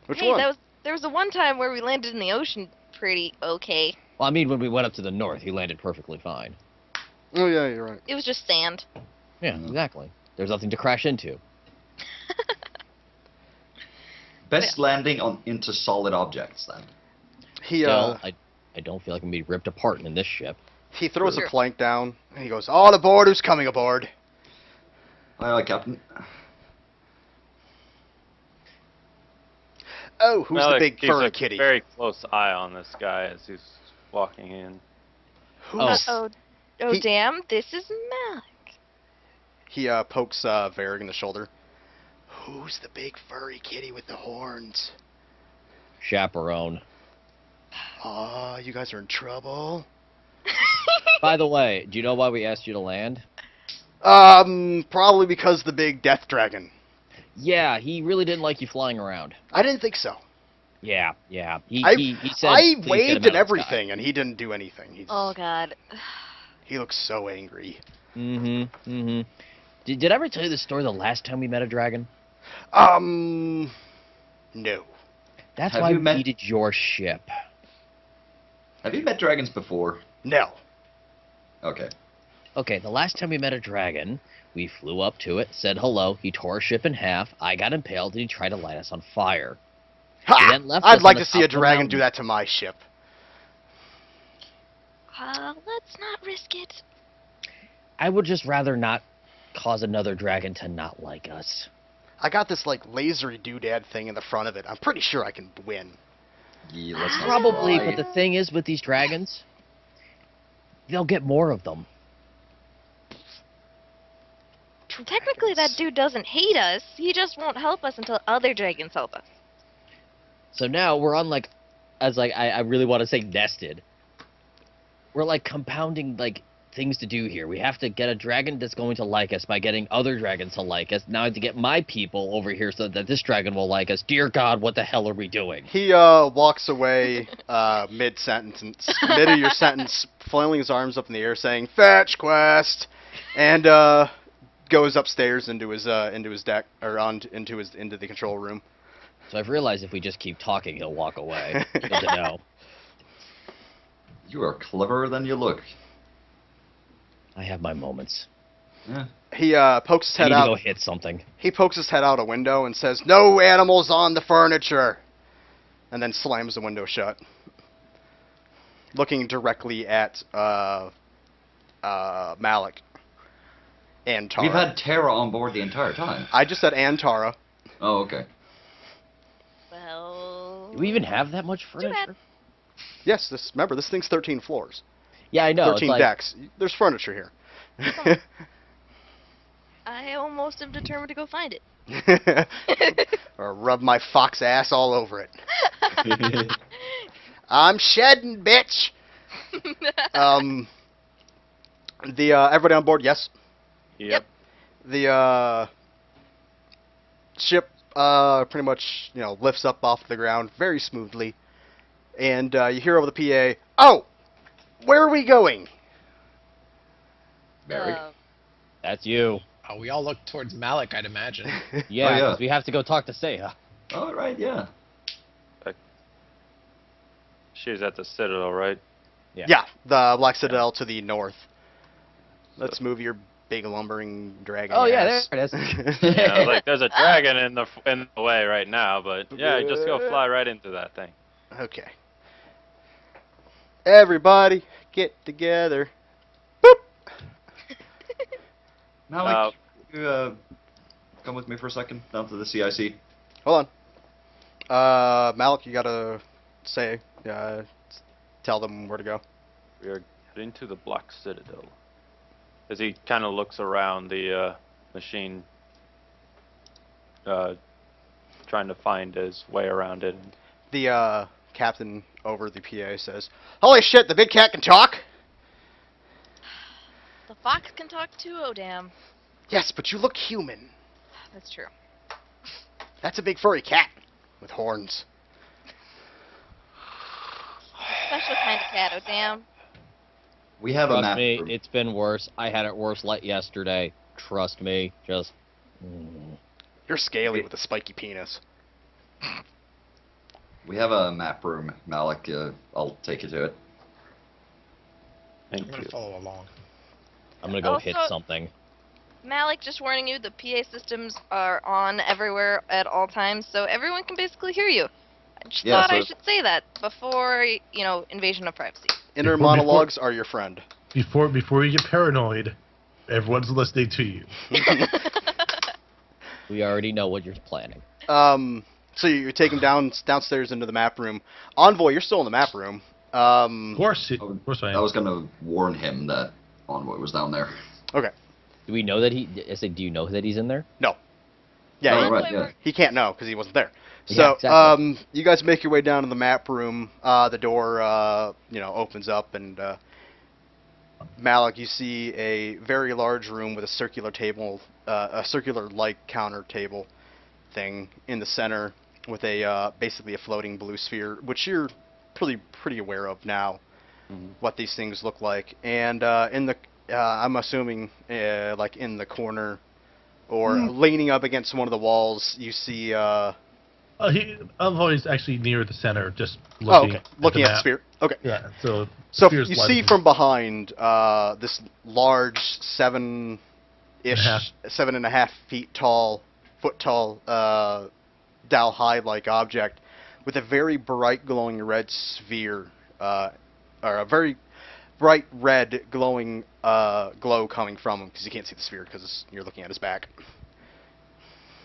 Which hey, one? there was a one time where we landed in the ocean pretty okay. Well, I mean, when we went up to the north, he landed perfectly fine. Oh yeah, you're right. It was just sand. Yeah, exactly. There's nothing to crash into. Best landing into solid objects then. He Still, I don't feel like I'm being ripped apart in this ship. he throws Sure. a plank down and he goes, "All aboard! Who's coming aboard?" Aye, aye, Captain. Oh, who's the Malik big keeps furry a kitty? very close eye on this guy as he's walking in. Who's... Oh He- damn! This is Malik. He pokes Varric in the shoulder. Who's the big furry kitty with the horns? Chaperone. Aw, you guys are in trouble. By the way, do you know why we asked you to land? Probably because the big death dragon. Yeah, he really didn't like you flying around. I didn't think so. Yeah. He said I "Please get waved him and out of the sky." everything, and he didn't do anything. Oh god. He looks so angry. Did I ever tell you the story the last time we met a dragon? No. That's Have why you we met- needed your ship. Have you met dragons before? No. Okay. Okay, the last time we met a dragon, we flew up to it, said hello, he tore our ship in half, I got impaled, and he tried to light us on fire. Ha! then left I'd us like on to the see a top of the dragon mountain. do that to my ship. Let's not risk it. I would just rather not cause another dragon to not like us. I got this like lasery doodad thing in the front of it. I'm pretty sure I can win. Yeah, let's not Probably, try. but the thing is with these dragons, they'll get more of them. Technically, that dude doesn't hate us. He just won't help us until other dragons help us. So now we're on like, I really want to say nested. We're like compounding like things to do here. We have to get a dragon that's going to like us by getting other dragons to like us. Now I have to get my people over here so that this dragon will like us. Dear God, what the hell are we doing? He walks away mid of your sentence, flailing his arms up in the air, saying "Fetch quest," and goes upstairs into his deck or into the control room. So I've realized if we just keep talking, he'll walk away. Good to know. You are cleverer than you look. I have my moments. Yeah. He pokes his I head need to go out. hit something. He pokes his head out a window and says, "No animals on the furniture," and then slams the window shut, looking directly at Malik and Tara. We've had Terra on board the entire time. I just said and Tara. Oh, okay. Well. Do we even have that much Too bad. furniture? Yes, remember this thing's 13 floors, Yeah, I know. 13 it's like, decks. There's furniture here. I almost am determined to go find it. Or rub my fox ass all over it. I'm shedding, bitch. Everybody on board? Yes. Yep. The ship pretty much lifts up off the ground very smoothly, and you hear over the PA, "Oh, where are we going?" Barry. That's you. Oh, we all look towards Malik, I'd imagine. Yeah, yeah. because we have to go talk to Seiya. All right, yeah. She's at the Citadel, right? Yeah, the Black Citadel to the north. Let's move your big lumbering dragon. Oh, yeah, ass. there it is. Yeah, like there's a dragon in the way right now, but yeah, just go fly right into that thing. Okay. Everybody, get together. Boop. Malik, you come with me for a second down to the CIC. Hold on. Malik, you gotta tell them where to go. We are heading to the Black Citadel. As he kind of looks around the machine, trying to find his way around it. The captain over the PA says, "Holy shit, the big cat can talk?" The fox can talk too, oh damn. Yes, but you look human. That's true. That's a big furry cat with horns. Special kind of cat, oh damn. We have a Trust map. me, room. it's been worse. I had it worse like yesterday. Trust me. Just Mm. You're scaly with a spiky penis. We have a map room, Malik. I'll take you to it. I'm Thank gonna you. follow along. I'm gonna go hit Also- something. Malik, just warning you, the PA systems are on everywhere at all times, so everyone can basically hear you. I just Yeah, thought so I if- should say that before, invasion of privacy. Inner Before- monologues are your friend. Before you get paranoid, everyone's listening to you. We already know what you're planning. So you take him downstairs into the map room. Envoy, you're still in the map room. Of course, of course I I am. was gonna warn him that Envoy was down there. Okay. Do we know that I said, do you know that he's in there? No. Yeah, Oh, he, right, yeah. he can't know because he wasn't there. Yeah, So, exactly. you guys make your way down to the map room. The door, opens up, and Malik, you see a very large room with a circular table, a circular light counter table thing in the center with a basically a floating blue sphere, which you're pretty aware of now. What these things look like, and in the I'm assuming like in the corner or leaning up against one of the walls, you see. Envoy is actually near the center, just Oh, looking. okay. Looking at the map. sphere. Okay. Yeah. So. So sphere's you lighting see up. from behind this large 7-ish, half. 7.5 foot tall, Dalhide-like object with a very bright glowing red sphere, or a very bright red glowing glow coming from him because you can't see the sphere because you're looking at his back.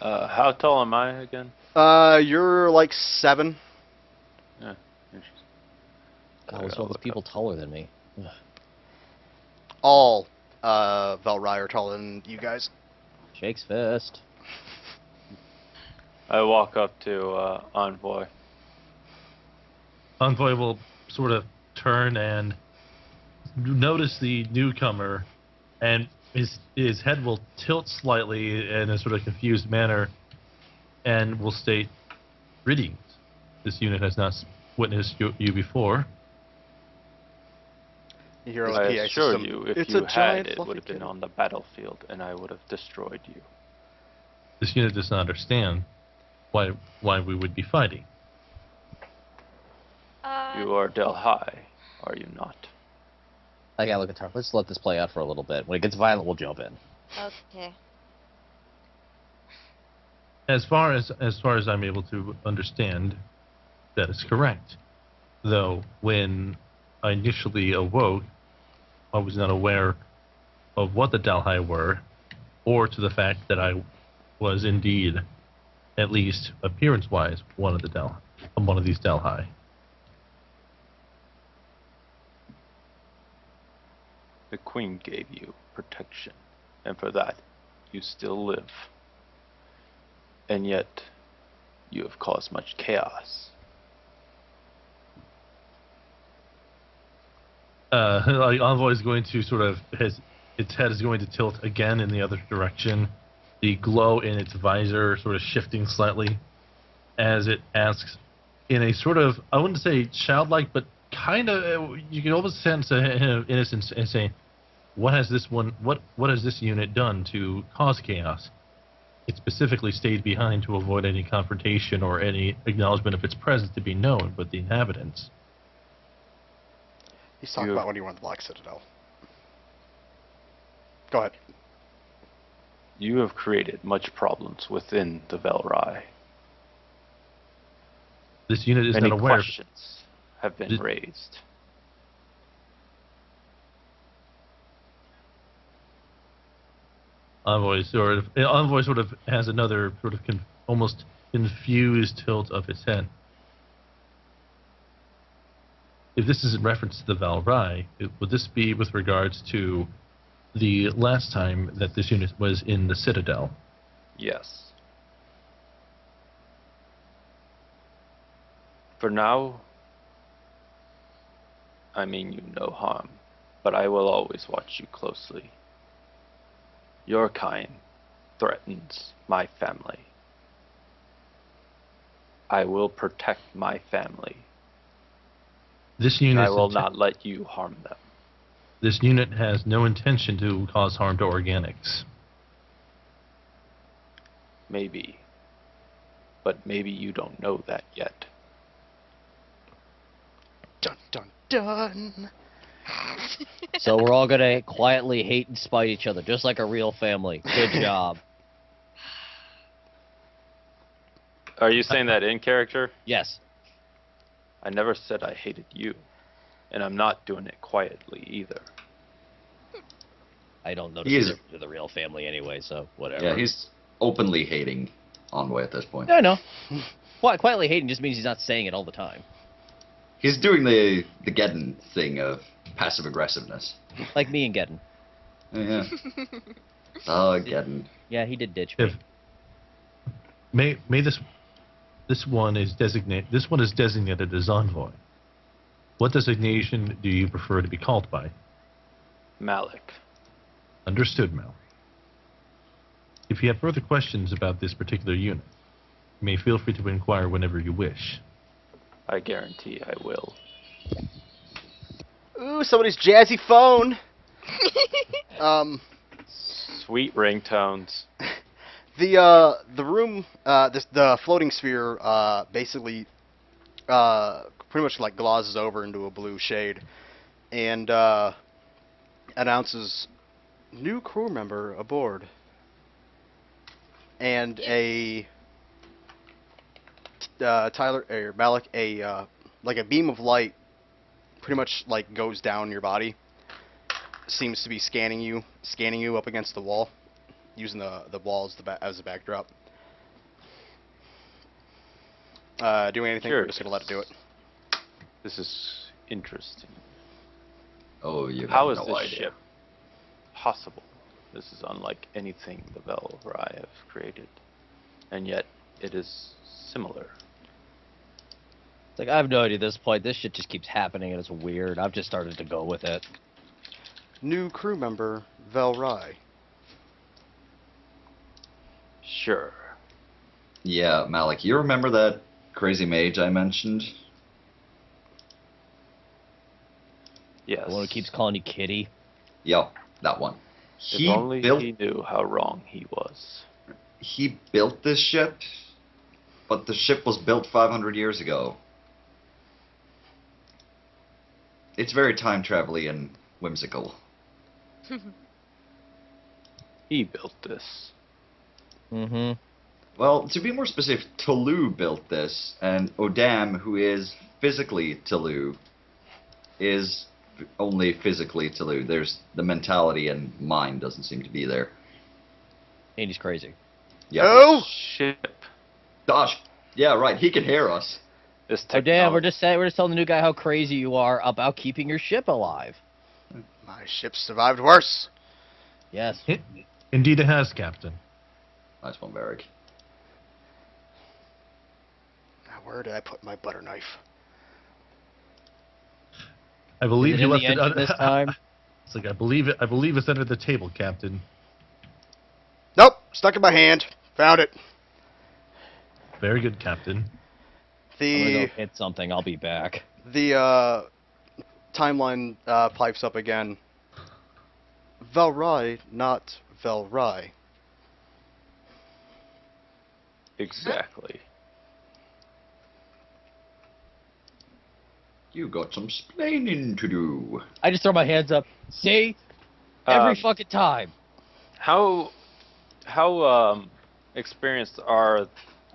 How tall am I again? You're like 7. Interesting. God, what's all these people taller than me? Ugh. All Velrai are taller than you guys. Shakes fist. I walk up to Envoy. Envoy will sort of turn and notice the newcomer, and his head will tilt slightly in a sort of confused manner, and will state, "Greetings. This unit has not witnessed you before." You hear I a PA assure system. you, if It's you a giant had, it fluffy would have been kitten." on the battlefield, and I would have destroyed you. This unit does not understand why we would be fighting. You are Delhi, are you not? I gotta look at Tar. Let's let this play out for a little bit. When it gets violent, we'll jump in. Okay. As far as I'm able to understand, that is correct. Though when I initially awoke, I was not aware of what the Dalhai were, or to the fact that I was indeed, at least appearance-wise, one of these Dalhai. The Queen gave you protection, and for that, you still live. And yet, you have caused much chaos. Like Envoy is going to sort of its head is going to tilt again in the other direction, the glow in its visor sort of shifting slightly, as it asks, in a sort of, I wouldn't say childlike, but kind of, you can almost sense a hint of innocence and saying, what has this unit done to cause chaos? It specifically stayed behind to avoid any confrontation or any acknowledgement of its presence to be known with the inhabitants. He's talking You- about when you were in the Black Citadel. Go ahead. You have created much problems within the Velrai. This unit is Many not aware. questions have been Did- raised. Envoy sort of has another sort of almost confused tilt of his head. If this is in reference to the Valrai, would this be with regards to the last time that this unit was in the Citadel? Yes. For now, I mean you no harm, but I will always watch you closely. Your kind threatens my family. I will protect my family. This And unit I will not let you harm them. This unit has no intention to cause harm to organics. Maybe. But maybe you don't know that yet. Dun dun dun. So we're all gonna quietly hate and spite each other, just like a real family. Good job. Are you saying that in character? Yes. I never said I hated you. And I'm not doing it quietly either. I don't notice He the is- difference with the real family anyway, so whatever. Yeah, he's openly hating Envoy at this point. Yeah, I know. Quietly hating just means he's not saying it all the time. He's doing the Geddon thing of passive aggressiveness. Like me and Geddon. Yeah. Oh, Geddon. Yeah, he did ditch me. If may this one is designated as Envoy. What designation do you prefer to be called by? Malik. Understood, Mel. If you have further questions about this particular unit, you may feel free to inquire whenever you wish. I guarantee I will. Ooh, somebody's jazzy phone. Sweet ringtones. The room, the floating sphere, basically, pretty much like glosses over into a blue shade, and announces new crew member aboard, and Tyler or Malik, like a beam of light, pretty much like goes down your body. Seems to be scanning you up against the wall, using the wall as the backdrop. Doing anything? We're just gonna let it do it. This is interesting. Oh, you How have is no this idea. ship possible? This is unlike anything the Velrai have created. And yet, it is similar. It's like, I have no idea at this point. This shit just keeps happening and it's weird. I've just started to go with it. New crew member, Velrai. Sure. Yeah, Malik, you remember that crazy mage I mentioned? Yes. The one who keeps calling you kitty. Yep, that one. If only he knew how wrong he was. He built this ship, but the ship was built 500 years ago. It's very time travel-y and whimsical. He built this. Mm-hmm. Well, to be more specific, Tolu built this, and Odam, who is physically Tolu, is only physically Tolu. There's the mentality and mind doesn't seem to be there. And he's crazy. Yeah. Oh! Ship. Gosh, yeah, right. He can hear us. This Oh damn, we're just telling the new guy how crazy you are about keeping your ship alive. My ship survived worse. Yes. Indeed it has, Captain. Nice one, Varric. Now, where did I put my butter knife? I believe Is it you in left the it engine this time? It's like I believe it's under the table, Captain. Nope, stuck in my hand. Found it. Very good, Captain. I'm gonna The go hit something. I'll be back. timeline pipes up again. Velrai, not Velrai. Exactly. You got some splaining to do. I just throw my hands up. See? Every fucking time. How experienced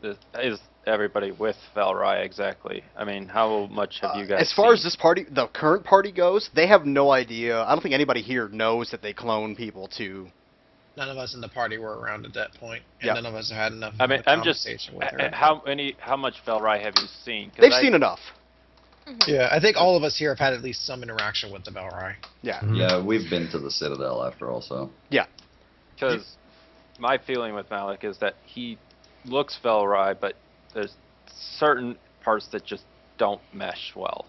is everybody with Velrai exactly? I mean, how much have you guys As far as seen? this party, the current party goes, they have no idea. I don't think anybody here knows that they clone people to. None of us in the party were around at that point, and Yeah. none of us had enough I mean, of a I'm just conversation with her. how much Velrai have you seen? 'Cause They've I- seen enough. Yeah, I think all of us here have had at least some interaction with the Velrai. Yeah. Mhm. Yeah, we've been to the Citadel after all, so. Because my feeling with Malik is that he looks Velrai, but there's certain parts that just don't mesh well.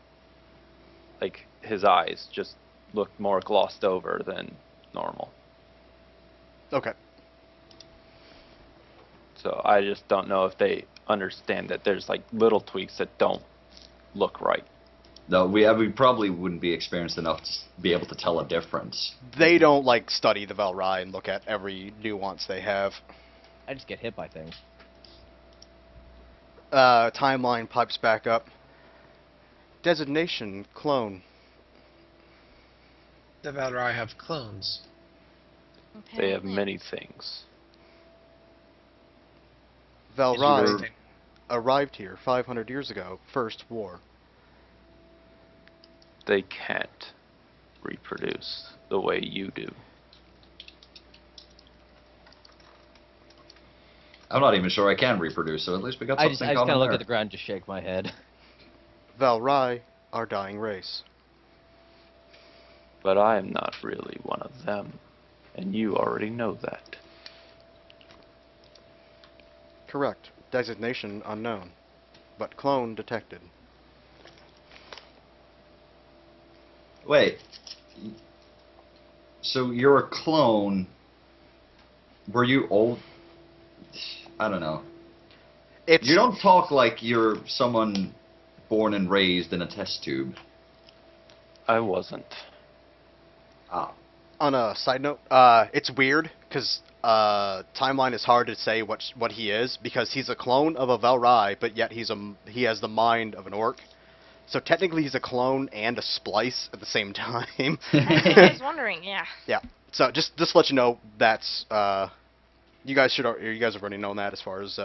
Like his eyes just look more glossed over than normal. Okay. So I just don't know if they understand that there's like little tweaks that don't look right. No, we probably wouldn't be experienced enough to be able to tell a difference. They don't like study the Velrai and look at every nuance they have. I just get hit by things. Timeline pipes back up. Designation clone. The Valrai have clones. They have Apparently. many things. Valrai Interesting. arrived here 500 years ago. First war. They can't reproduce the way you do. I'm not even sure I can reproduce, so at least we got I something just kind common of look there. at the ground, and just shake my head. Valrai, our dying race. But I am not really one of them, and you already know that. Correct. Designation unknown. But clone detected. Wait. So you're a clone. Were you old? I don't know. It's You don't talk like you're someone born and raised in a test tube. I wasn't. Ah. on a side note. It's weird because Timeline is hard to say what he is because he's a clone of a Valrai, but yet he has the mind of an orc. So technically he's a clone and a splice at the same time. I was wondering, yeah. Yeah. So just to let you know, that's you guys have already known that as far as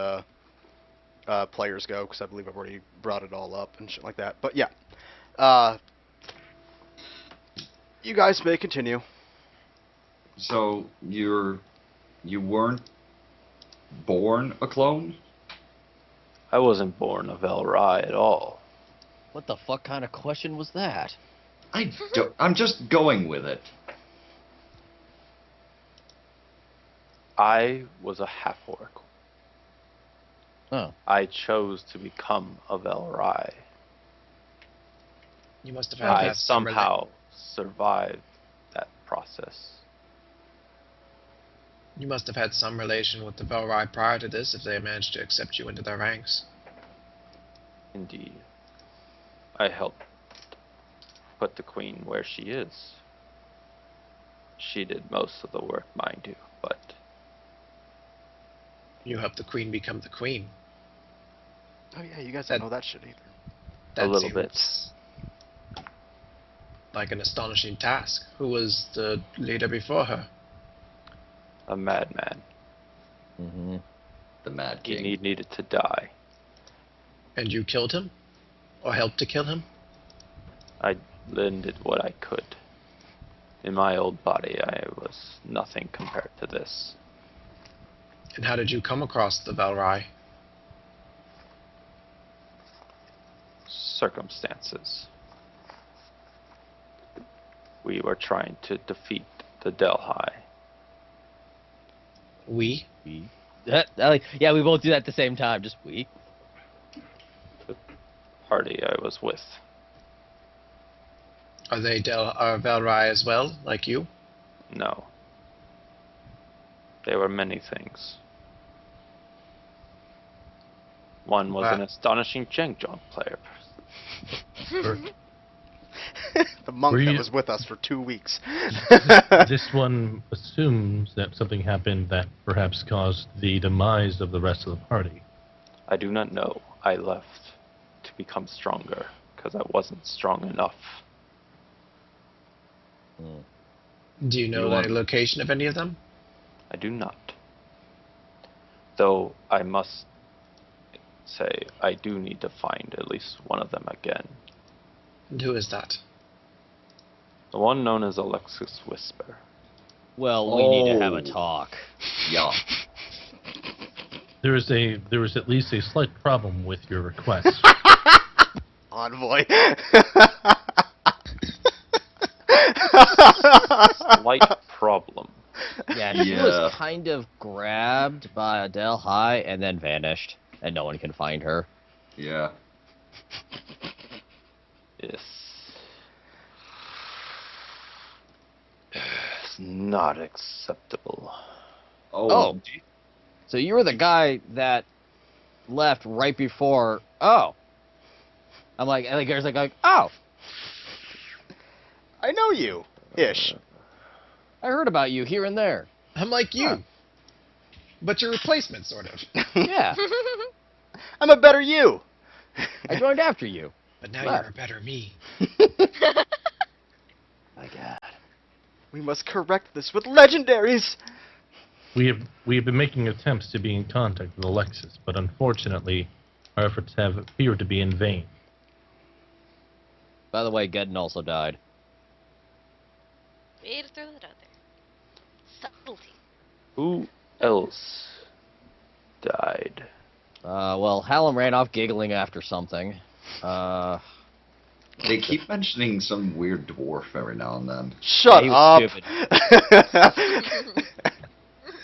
players go, because I believe I've already brought it all up and shit like that. But yeah, you guys may continue. So you weren't born a clone? I wasn't born a Velrai at all. What the fuck kind of question was that? I'm just going with it. I was a half-orc. Oh. I chose to become a Velrai. You must have had I that some somehow survived that process. You must have had some relation with the Valrai prior to this if they managed to accept you into their ranks. Indeed. I helped put the queen where she is. She did most of the work, mind you, but You helped the queen become the queen. Oh yeah, you guys don't That- know that shit either. That little bit. seems like an astonishing task. Who was the leader before her? a madman. Mm-hmm. The Mad He King. needed to die. And you killed him? Or helped to kill him? I lended what I could. In my old body, I was nothing compared to this. And how did you come across the Valrai? Circumstances. We were trying to defeat the Delhi. We? Yeah, we both do that at the same time. Just we. Party I was with. Are they Valrai as well, like you? No. They were many things. One was an Wow. astonishing Jengjong player. The monk Were that you- was with us for 2 weeks. This one assumes that something happened that perhaps caused the demise of the rest of the party. I do not know. I left to become stronger because I wasn't strong enough. Do you know You want- the location of any of them? I do not. Though I must say I do need to find at least one of them again. And who is that? The one known as Alexis Whisper. Well, we need to have a Oh. talk. Yeah. There is at least a slight problem with your request. Envoy. Slight problem. Yeah, she Yeah. was kind of grabbed by Adele High and then vanished, and no one can find her. Yeah. Yes. It's not acceptable. Oh. So you were the guy that left right before. Oh. I'm like, there's like, oh, I know you. Ish. I heard about you here and there. I'm like you. Huh. But your replacement, sort of. Yeah, I'm a better you. I joined after you. But now Left. you're a better me. My God. We must correct this with legendaries. We have been making attempts to be in contact with Alexis, but unfortunately, our efforts have appeared to be in vain. By the way, Geddon also died. Way to throw that out there. Subtlety. Who else died? Well, Hallam ran off giggling after something. They keep mentioning some weird dwarf every now and then. Shut he up. was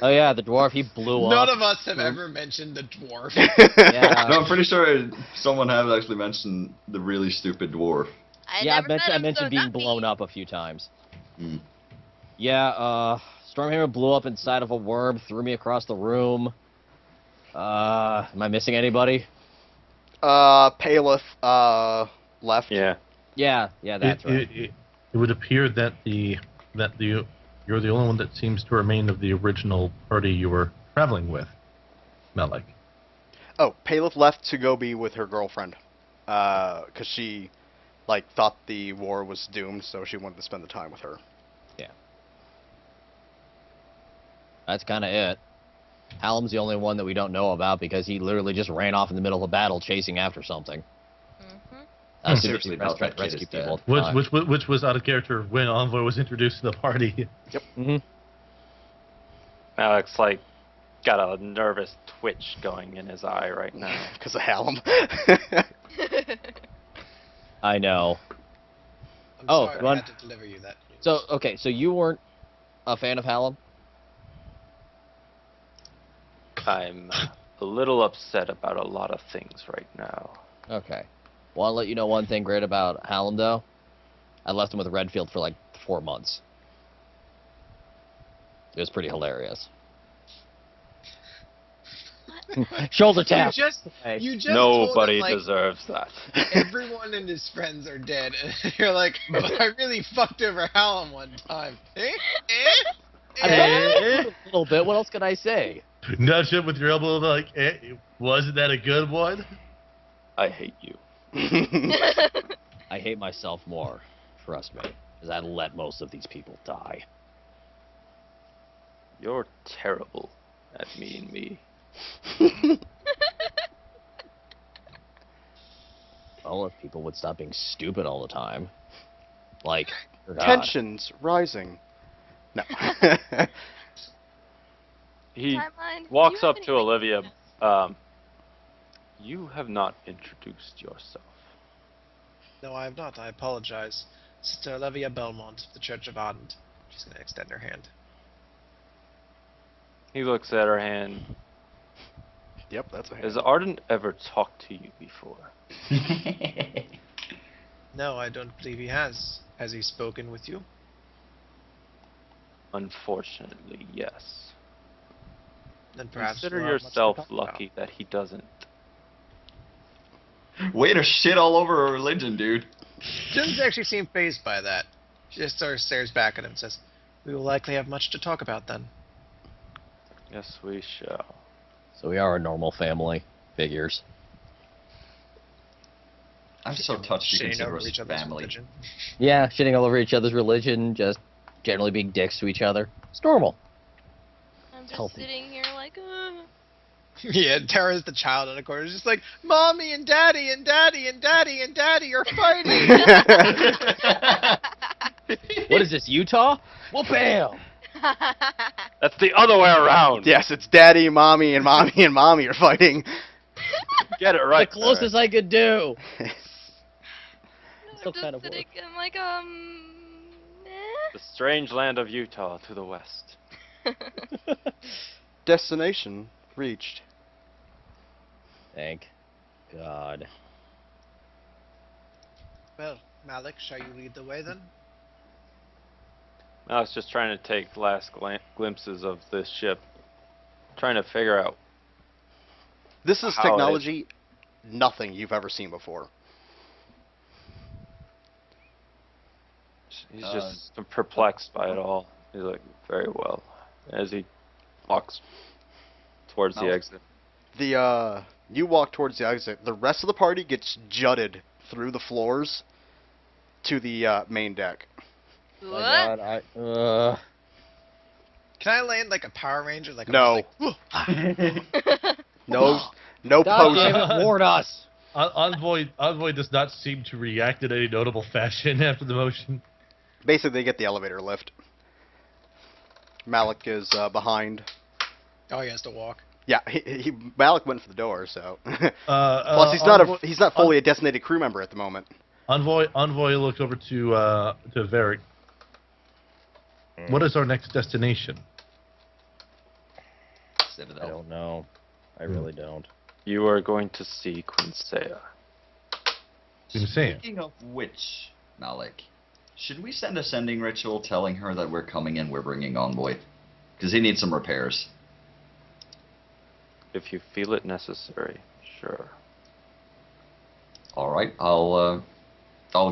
Oh yeah, the dwarf, he blew None up. of us have ever mentioned the dwarf. Yeah. No, I'm pretty sure someone has actually mentioned the really stupid dwarf. Yeah, never met I him, mentioned so being not me. blown up a few times. Hmm. Yeah, Stormhammer blew up inside of a worm, threw me across the room. Am I missing anybody? Paleth, left. Yeah. Yeah, that's right. It would appear that you're the only one that seems to remain of the original party you were traveling with, Malik. Oh, Paleth left to go be with her girlfriend. 'Cause she, thought the war was doomed, so she wanted to spend the time with her. That's kind of it. Hallam's the only one that we don't know about because he literally just ran off in the middle of a battle chasing after something. Mhm. Seriously, trying that to kid rescue is people. dead. Which was out of character when Envoy was introduced to the party. Mm-hmm. Alex got a nervous twitch going in his eye right now. Because of Hallam. I know. I'm Oh, sorry you want- I had to deliver you that news. So, okay, so you weren't a fan of Hallam? I'm a little upset about a lot of things right now. Okay. Want to let you know one thing great about Hallam, though? I left him with Redfield for 4 months. It was pretty hilarious. Shoulder tap! Hey. You just Nobody told him, deserves that. everyone and his friends are dead, and you're like, but I really fucked over Hallam one time. I mean, a little bit. What else can I say? Nudge him with your elbow, wasn't that a good one? I hate you. I hate myself more. Trust me. Because I let most of these people die. You're terrible at meeting me. Well, if people would stop being stupid all the time. God. Tensions rising. No. He Timeline. walks Do you have up to anything- Olivia. You have not introduced yourself. No, I have not. I apologize. Sister Olivia Belmont of the Church of Ardent. She's going to extend her hand. He looks at her hand. Yep, that's a Has hand. Arden ever talked to you before? No, I don't believe he has. Has he spoken with you? Unfortunately, yes. Then perhaps Consider we'll have much to yourself talk lucky that he doesn't. Way to shit all over a religion, dude. about. She doesn't actually seem phased by that. She just sort of stares back at him and says, "We will likely have much to talk about then." Yes, we shall. So we are a normal family. Figures. I'm so touched you Shitting consider over us each other's family. religion. Yeah, shitting all over each other's religion, just generally being dicks to each other. It's normal. I'm just Healthy. sitting here like, Yeah, Tara's the child in the corner. She's just like, "Mommy and Daddy and Daddy and Daddy and Daddy are fighting." What is this, Utah? Well, bam! That's the other way around. Yes, it's daddy, mommy, and mommy and mommy are fighting. Get it right. The closest I could do. I'm Still just kind of sitting. I'm like, The strange land of Utah to the west. Destination reached. Thank God. Well, Malik, shall you lead the way then? I was just trying to take last glimpses of this ship, trying to figure out. This is How it is. technology nothing you've ever seen before. He's just perplexed by it all. He's like, very well, as he walks towards the Malik? exit. You walk towards the exit. The rest of the party gets jutted through the floors to the main deck. My What? God, Can I land like a Power Ranger? Like No. I'm just like, No God potion. damn it, warn us. Envoy does not seem to react in any notable fashion after the motion. Basically, they get the elevator lift. Malik is behind. oh, he has to walk. Yeah, Malik went for the door, so. Plus, Envoy, he's not fully a designated crew member at the moment. Envoy looks over to Varric. What is our next destination? I Citadel. don't know. I really don't. You are going to see Quinsea. Insane. Speaking of which, Malik, should we send a sending ritual telling her that we're coming and we're bringing Envoy? Because he needs some repairs. If you feel it necessary, sure. All right, I'll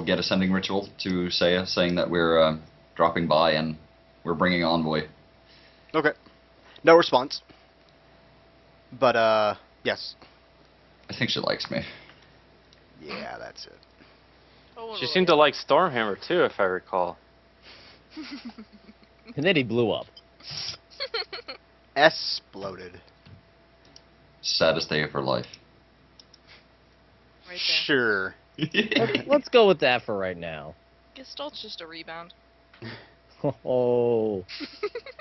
get a sending ritual to Seiya saying that we're dropping by and we're bringing Envoy. Okay. No response. But, yes. I think she likes me. Yeah, that's it. She seemed to like Stormhammer too, if I recall. And then he blew up. Exploded. Saddest day of her life. Right there. Sure. Let's go with that for right now. Gestalt's just a rebound. Oh,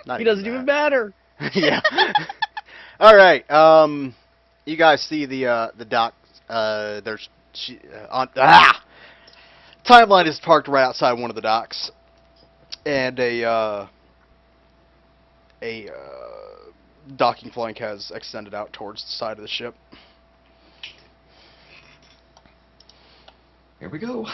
Not he doesn't even that. matter. Yeah. All right. You guys see the dock. There's Timeline is parked right outside one of the docks, and a docking flank has extended out towards the side of the ship. Here we go.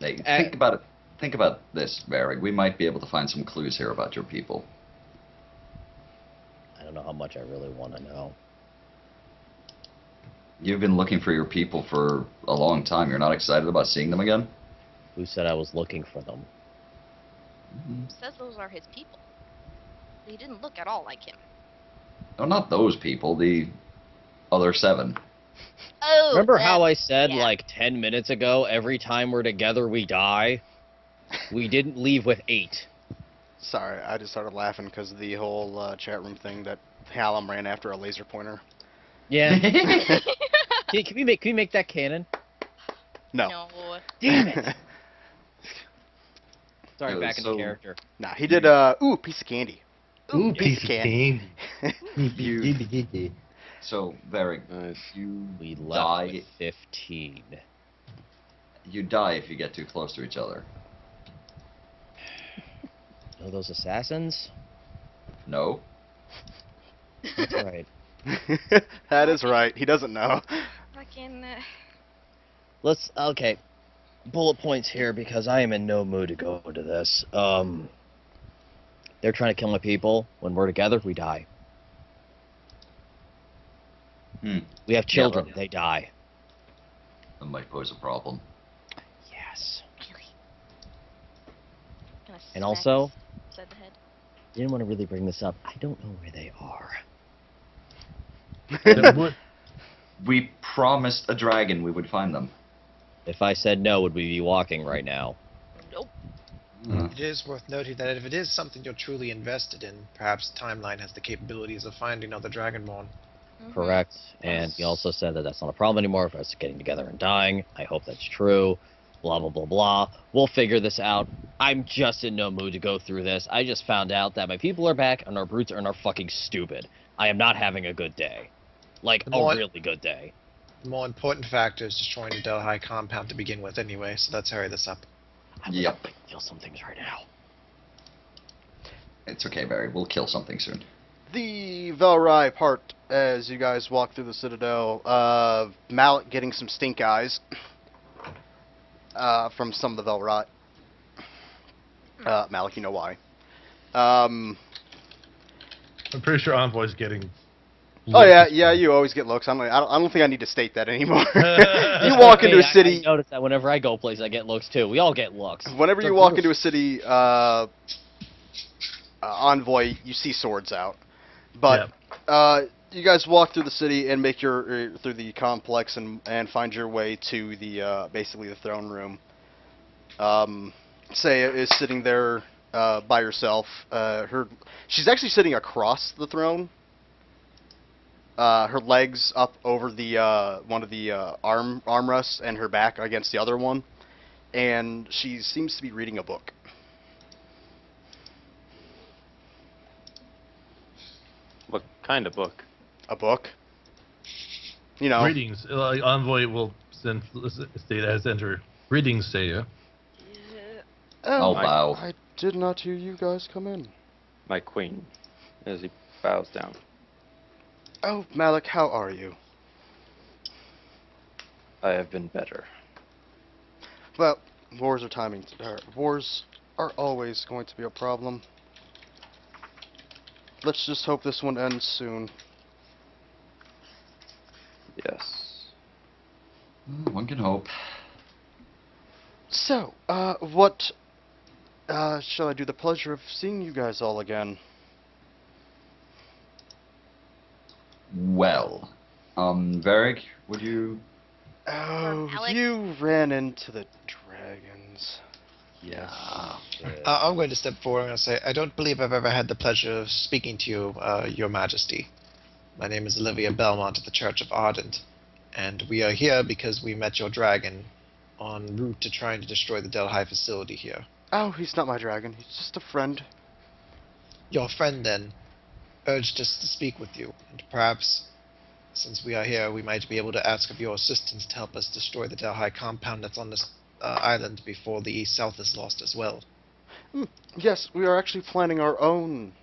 Hey, think about it. Think about this, Varric. We might be able to find some clues here about your people. I don't know how much I really want to know. You've been looking for your people for a long time. You're not excited about seeing them again? Who said I was looking for them? Says those are his people. They didn't look at all like him. No, not those people. The other 7. Oh. Remember how I said yeah. like 10 minutes ago, every time we're together we die? We didn't leave with 8. Sorry, I just started laughing because of the whole chat room thing that Hallam ran after a laser pointer. Yeah. Can we make that canon? No. No. Damn it. Sorry, No, back into so- character. Nah, he did, ooh, piece of candy. Ooh, piece of candy. So, Varric, Nice. you We left die. with 15. You die if you get too close to each other. Know those assassins? No. That's right. That is right. He doesn't know. Fucking. Okay. Bullet points here because I am in no mood to go into this. They're trying to kill my people. When we're together, we die. We have children. Yeah. They die. That might pose a problem. Yes. Really? Gonna And smack also, us upside the head. didn't want to really bring this up. I don't know where they are. That would- We promised a dragon we would find them. If I said no, would we be walking right now? Nope. It is worth noting that if it is something you're truly invested in, perhaps Timeline has the capabilities of finding other Dragonborn. Mhm. Correct. And he also said that that's not a problem anymore for us getting together and dying. I hope that's true. Blah, blah, blah, blah. We'll figure this out. I'm just in no mood to go through this. I just found out that my people are back and our brutes are fucking stupid. I am not having a good day. Like, a What? really good day. The more important factor is destroying the Delhi compound to begin with anyway, so let's hurry this up. I would Yep. like to kill some things right now. It's okay, Barry. We'll kill something soon. The Velrai part, as you guys walk through the Citadel, Malik getting some stink eyes from some of the Velrai. Malik, you know why. I'm pretty sure Envoy's getting. Oh yeah, looks. yeah. You always get looks. I don't think I need to state that anymore. You walk into a Hey, city. I notice that whenever I go places, I get looks too. We all get looks. Whenever It's you a walk group. into a city, Envoy, you see swords out. But you guys walk through the city and make your through the complex and find your way to the basically the throne room. Saya is sitting there by herself. She's actually sitting across the throne. Her legs up over the one of the armrests and her back against the other one, and she seems to be reading a book. What kind of book? A book. You know. Greetings. Envoy will send state as enter. Greetings, Saya. I'll bow. I did not hear you guys come in. My queen, as he bows down. Oh, Malik, how are you? I have been better. Well, wars are always going to be a problem. Let's just hope this one ends soon. Yes. One can hope. So, what shall I do the pleasure of seeing you guys all again? Well, Varric, would you? Oh, Alex? you ran into the dragons. Yeah. I'm going to step forward and say, I don't believe I've ever had the pleasure of speaking to you, Your Majesty. My name is Olivia Belmont of the Church of Ardent, and we are here because we met your dragon en route to trying to destroy the Delhi facility here. Oh, he's not my dragon. He's just a friend. Your friend, then, urged us to speak with you, and perhaps, since we are here, we might be able to ask of your assistance to help us destroy the Delhi compound that's on this island before the East-South is lost as well. Yes, we are actually planning our own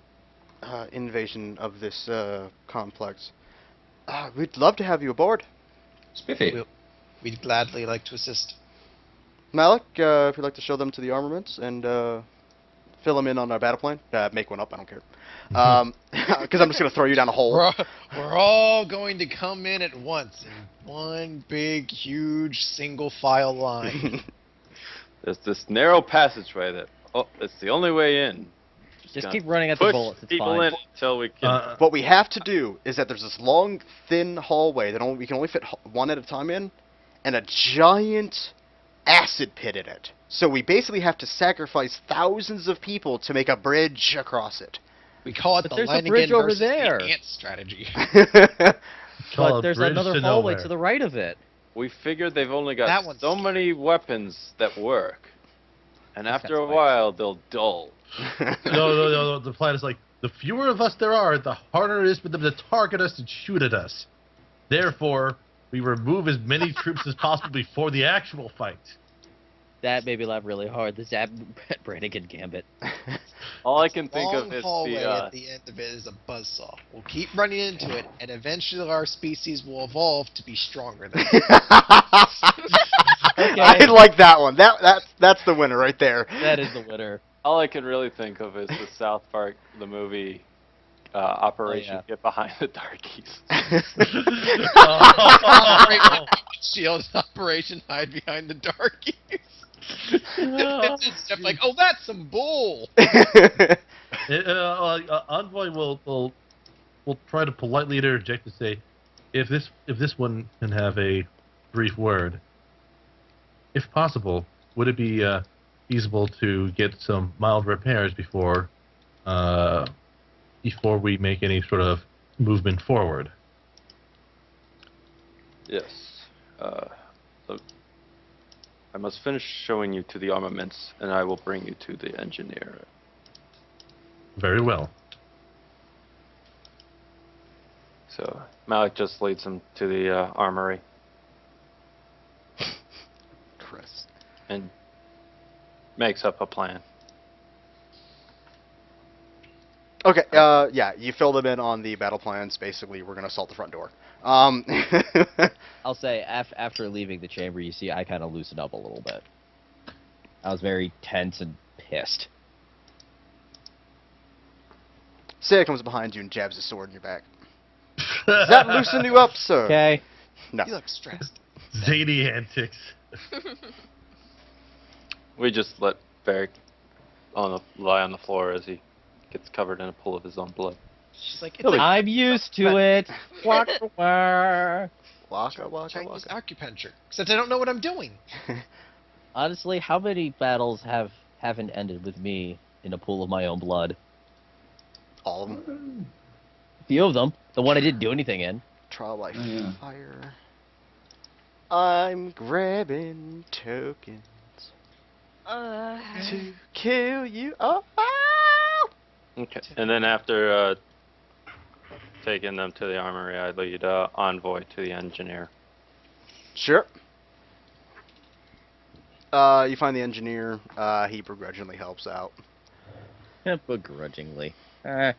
invasion of this complex. We'd love to have you aboard. Spiffy. We'd gladly like to assist. Malik, if you'd like to show them to the armaments and fill them in on our battle plane. Make one up, I don't care. Because I'm just going to throw you down a hole. We're all going to come in at once in one big, huge, single file line. There's this narrow passageway that, it's the only way in. Just gonna keep running at the push bullets. It's people fine. in until we can. What we have to do is that there's this long, thin hallway that we can only fit one at a time in, and a giant acid pit in it. So we basically have to sacrifice thousands of people to make a bridge across it. We call it But the there's a Lanigan bridge over versus the there. ant strategy. Call But a there's bridge another to hallway nowhere. to the right of it. We figured they've only That got one's so scary. many weapons that work, and This after a guy's right. while they'll dull. No. The plan is like, the fewer of us there are, the harder it is for them to target us and shoot at us. Therefore, we remove as many troops as possible before the actual fight. That made me laugh really hard. The Zab Brannigan gambit. All I can think Long of is hallway the at the end of it is a buzzsaw. We'll keep running into it, and eventually our species will evolve to be stronger than it. I like that one. That's the winner right there. That is the winner. all I can really think of is the South Park the movie Operation yeah. Get Behind the Darkies. Shield Operation Hide Behind the Darkies. It's just like, oh, that's some bull. Envoy will try to politely interject to say, if this one can have a brief word, if possible, would it be feasible to get some mild repairs before we make any sort of movement forward? Yes. So I must finish showing you to the armaments, and I will bring you to the engineer. Very well. So Malik just leads him to the armory Chris. and makes up a plan. Okay, yeah, you fill them in on the battle plans. Basically, we're going to assault the front door. I'll say, after leaving the chamber, you see I kind of loosened up a little bit. I was very tense and pissed. Saya comes behind you and jabs his sword in your back. Does that loosen you up, sir? Okay. No. You look stressed. Zany antics. We just let Varric lie on the floor as he gets covered in a pool of his own blood. She's like, it's like I'm used to it. Waka waka. Waka waka Chinese waka. acupuncture. Except I don't know what I'm doing. Honestly, how many battles haven't ended with me in a pool of my own blood? All of them. A few of them. The one I didn't do anything in. Trial by Oh, yeah. fire. I'm grabbing tokens to kill you. Oh! Okay. And then after taking them to the armory, I lead Envoy to the engineer. Sure. You find the engineer. He begrudgingly helps out. Begrudgingly. That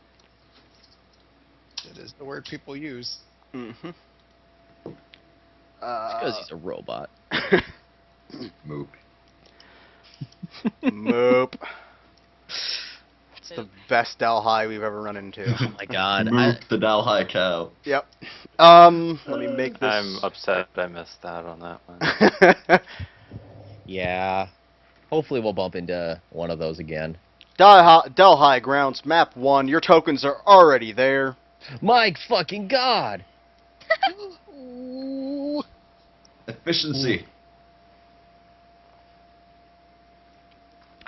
is the word people use. Mm-hmm. Because he's a robot. Moop. Moop. It's the best Dalhai we've ever run into. Oh my god. Moop the Dalhai cow. Yep. Let me make this. I'm upset I missed out on that one. Yeah. Hopefully we'll bump into one of those again. Delhi Grounds, Map 1. Your tokens are already there. My fucking god! Efficiency.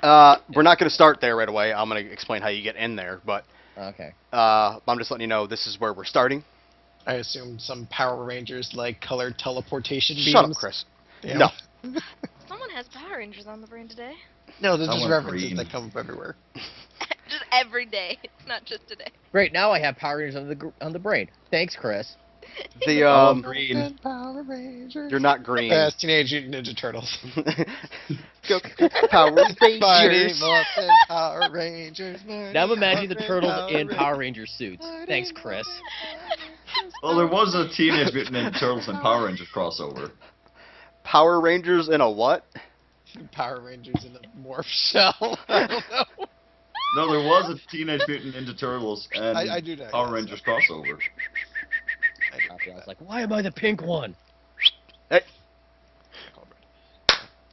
We're not going to start there right away. I'm going to explain how you get in there, but Okay. I'm just letting you know this is where we're starting. I assume some Power Rangers like colored teleportation beams. Shut up, Chris. Yeah. No. Someone has Power Rangers on the brain today. No, there's I just want references green. that come up everywhere. Just every day, not just today. Great, now I have Power Rangers on the brain. Thanks, Chris. The Green. Power Rangers. you're not green. Yes, Teenage Mutant Ninja Turtles. Go Power Mighty Rangers. Morphin Power Rangers. Now I'm imagining the Morphin turtles Power in Rangers. Power Ranger suits. Thanks, Chris. Well, there was a Teenage Mutant Ninja Turtles and Power Rangers crossover. Power Rangers in a what? Power Rangers in a morph shell. I don't know. No, there was a Teenage Mutant Ninja Turtles and I do know. Power yes. Rangers crossover. I was like, why am I the pink one? Hey.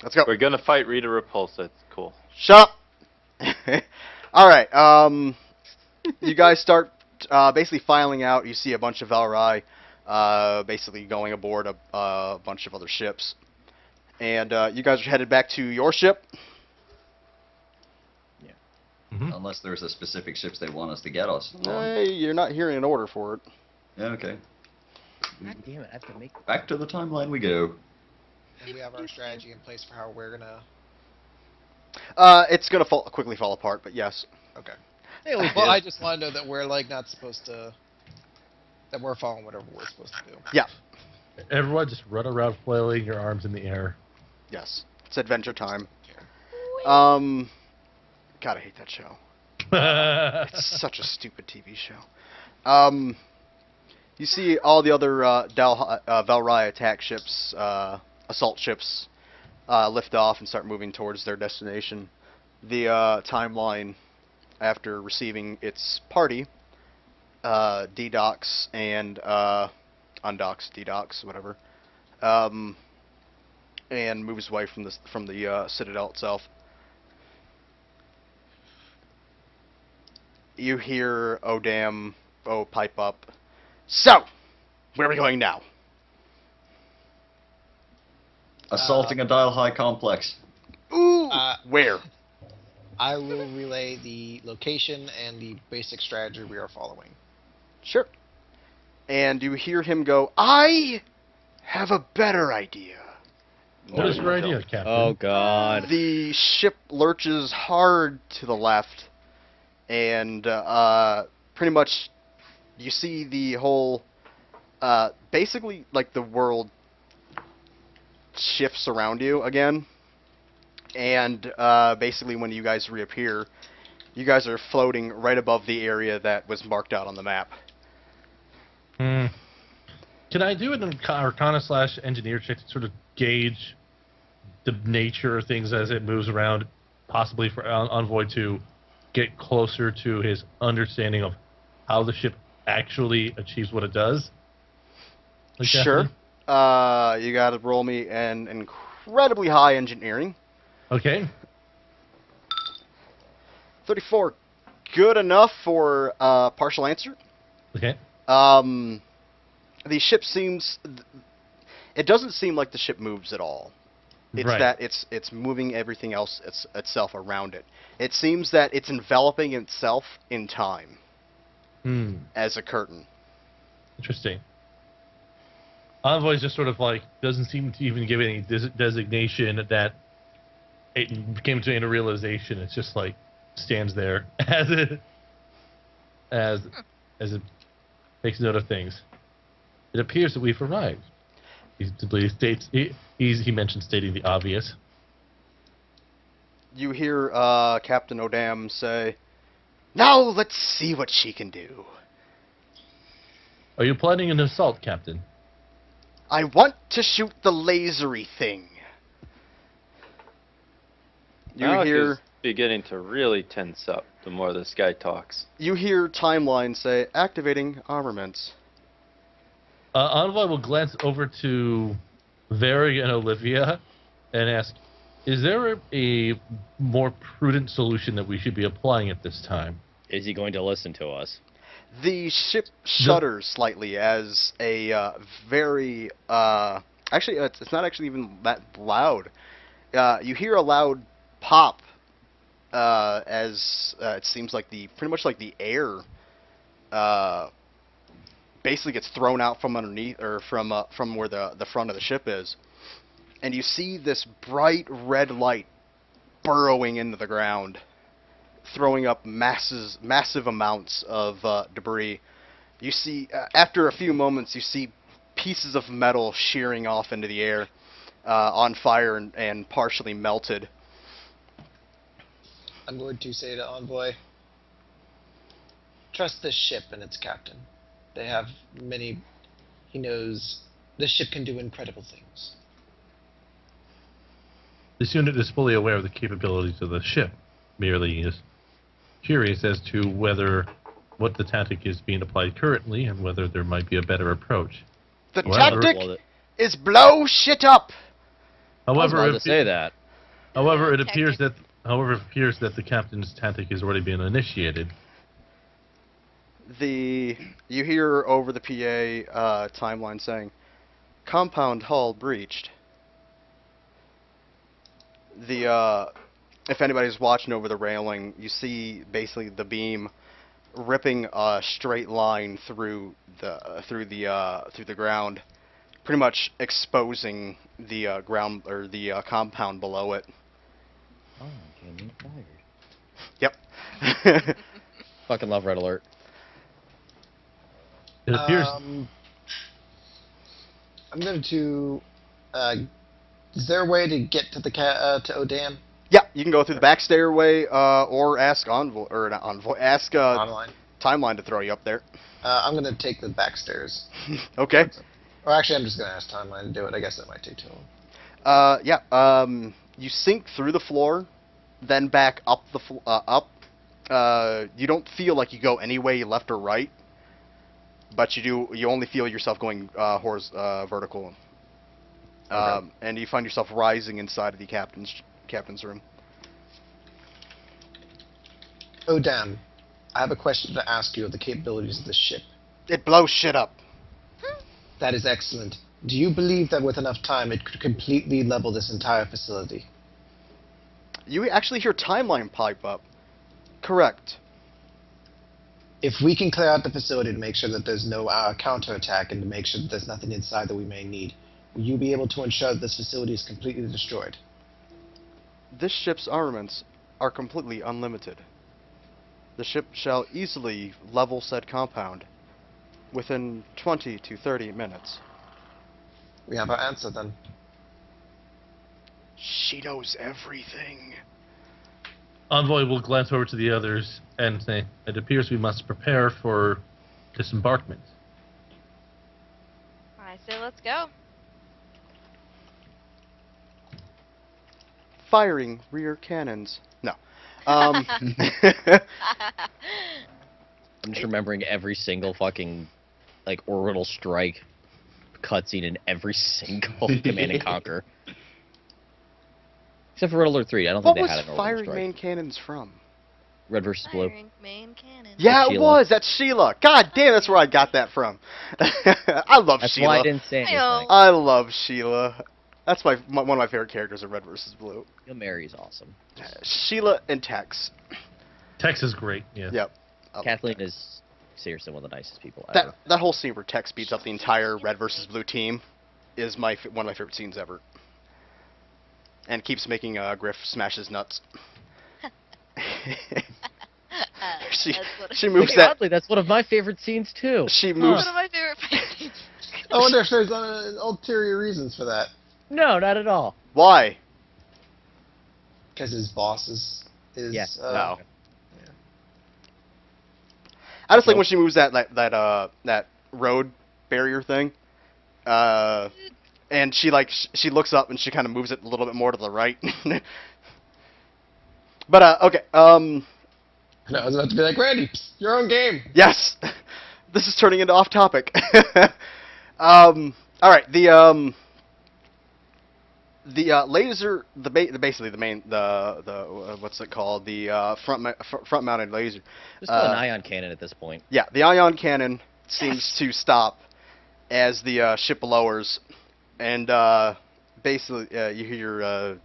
Let's go. We're gonna fight Rita Repulsa. It's cool. Shut up. All right. You guys start basically filing out. You see a bunch of Valrai basically going aboard a bunch of other ships. And you guys are headed back to your ship. Unless there's a specific ships they want us to get us on. Hey, you're not hearing an order for it. Yeah, okay. God damn it, I have to make... Back to the timeline we go. And we have our strategy in place for how we're gonna. It's gonna quickly fall apart, but yes. Okay. They always Well, do. I just want to know that we're like not supposed to. That we're following whatever we're supposed to do. Yeah. Everyone just run around flailing your arms in the air. Yes. It's adventure time. God, I hate that show. It's such a stupid TV show. You see all the other Valrai attack ships, assault ships, lift off and start moving towards their destination. The timeline, after receiving its party, dedocks and undocks, dedocks, whatever, and moves away from the Citadel itself. You hear Odam pipe up. So, where are we going now? Assaulting a Dial High complex. Ooh, where? I will relay the location and the basic strategy we are following. Sure. And you hear him go, I have a better idea. What is your idea, Captain? Oh god. The ship lurches hard to the left, and pretty much you see the whole, basically like the world shifts around you again, and basically when you guys reappear, you guys are floating right above the area that was marked out on the map. Can I do an Arcana / engineer check to sort of gauge the nature of things as it moves around, possibly for Envoy to get closer to his understanding of how the ship actually achieves what it does? Like Sure. Captain? You gotta roll me an incredibly high engineering. Okay. 34. good enough for partial answer. Okay. The ship seems. It doesn't seem like the ship moves at all. It's Right. that it's moving everything else itself around it. It seems that it's enveloping itself in time Hmm. as a curtain. Interesting. Envoy's just sort of like doesn't seem to even give any designation that it came to any realization. It's just like stands there as it takes note of things. It appears that we've arrived. He mentioned stating the obvious. You hear Captain O'Dam say, "Now let's see what she can do. Are you planning an assault, Captain? I want to shoot the lasery thing." You Malik hear is beginning to really tense up the more this guy talks. Timeline say, "Activating armaments." Envoy will glance over to Varrig and Olivia and ask, is there a more prudent solution that we should be applying at this time? Is he going to listen to us? The ship shudders slightly as a very actually it's not actually even that loud. You hear a loud pop as it seems like pretty much like the air basically gets thrown out from underneath or from where the front of the ship is, and you see this bright red light burrowing into the ground, throwing up massive amounts of debris. You see, after a few moments, you see pieces of metal shearing off into the air, on fire and partially melted. I'm going to say to Envoy, trust this ship and its captain. They have many... He knows this ship can do incredible things. This unit is fully aware of the capabilities of the ship, merely is curious as to what the tactic is being applied currently and whether there might be a better approach. The However- tactic is blow shit up. I was However, about to say that. However, it appears that the captain's tactic has already been initiated. You hear over the PA timeline saying, "Compound hull breached." If anybody's watching over the railing, you see basically the beam ripping a straight line through the ground, pretty much exposing the ground or the compound below it. Oh, getting fired. Yep. Fucking love Red Alert. It appears. I'm going to... is there a way to get to the to O'Dam? Yeah, you can go through the back stairway, or ask Envoy, or not Envoy, ask Online? Timeline to throw you up there. I'm going to take the back stairs. Okay. Or actually, I'm just going to ask Timeline to do it. I guess that might take too long. Yeah. You sink through the floor, then back up up. You don't feel like you go any way left or right, but you do. You only feel yourself going vertical. Okay. And you find yourself rising inside of the captain's room. O'Dam, I have a question to ask you of the capabilities of this ship. It blows shit up. That is excellent. Do you believe that with enough time it could completely level this entire facility? You actually hear Timeline pipe up. Correct. If we can clear out the facility to make sure that there's no counterattack and to make sure that there's nothing inside that we may need, will you be able to ensure that this facility is completely destroyed? This ship's armaments are completely unlimited. The ship shall easily level said compound within 20 to 30 minutes. We have our answer then. She knows everything. Envoy will glance over to the others and say, "It appears we must prepare for disembarkment." I say let's go. Firing rear cannons. No. I'm just remembering every single fucking orbital strike cutscene in every single Command and Conquer. Except for Red Alert 3. I don't What think they was had an orbital firing strike. main cannons from? Red versus Blue. Firing main cannon. Yeah, it Sheila. was. That's Sheila. God damn, that's where I got that from. I love That's Sheila. why I didn't say I anything. know. I love Sheila. That's one of my favorite characters in Red vs. Blue. Yo, Mary's awesome. Sheila and Tex. Tex is great. Yeah. Yep. I love Kathleen Tex. is seriously one of the nicest people That ever. that whole scene where Tex beats up the entire Red vs. Blue team is one of my favorite scenes ever. And keeps making Griff smash his nuts. She That's what she moves Like, that. oddly, that's one of my favorite scenes too. She One moves. of my favorite fight scenes. I wonder if there's ulterior reasons for that. No, not at all. Why? Because his boss is Yeah. No. I just like Nope. when she moves that road barrier thing, and she she looks up and she kind of moves it a little bit more to the right. But okay, And I was about to be like, Randy, psst, your own game. yes, this is turning into off topic. All right, the laser, basically the main what's it called, the front mounted laser. Just call an ion cannon at this point. Yeah, the ion cannon seems to stop as the ship lowers, and basically you hear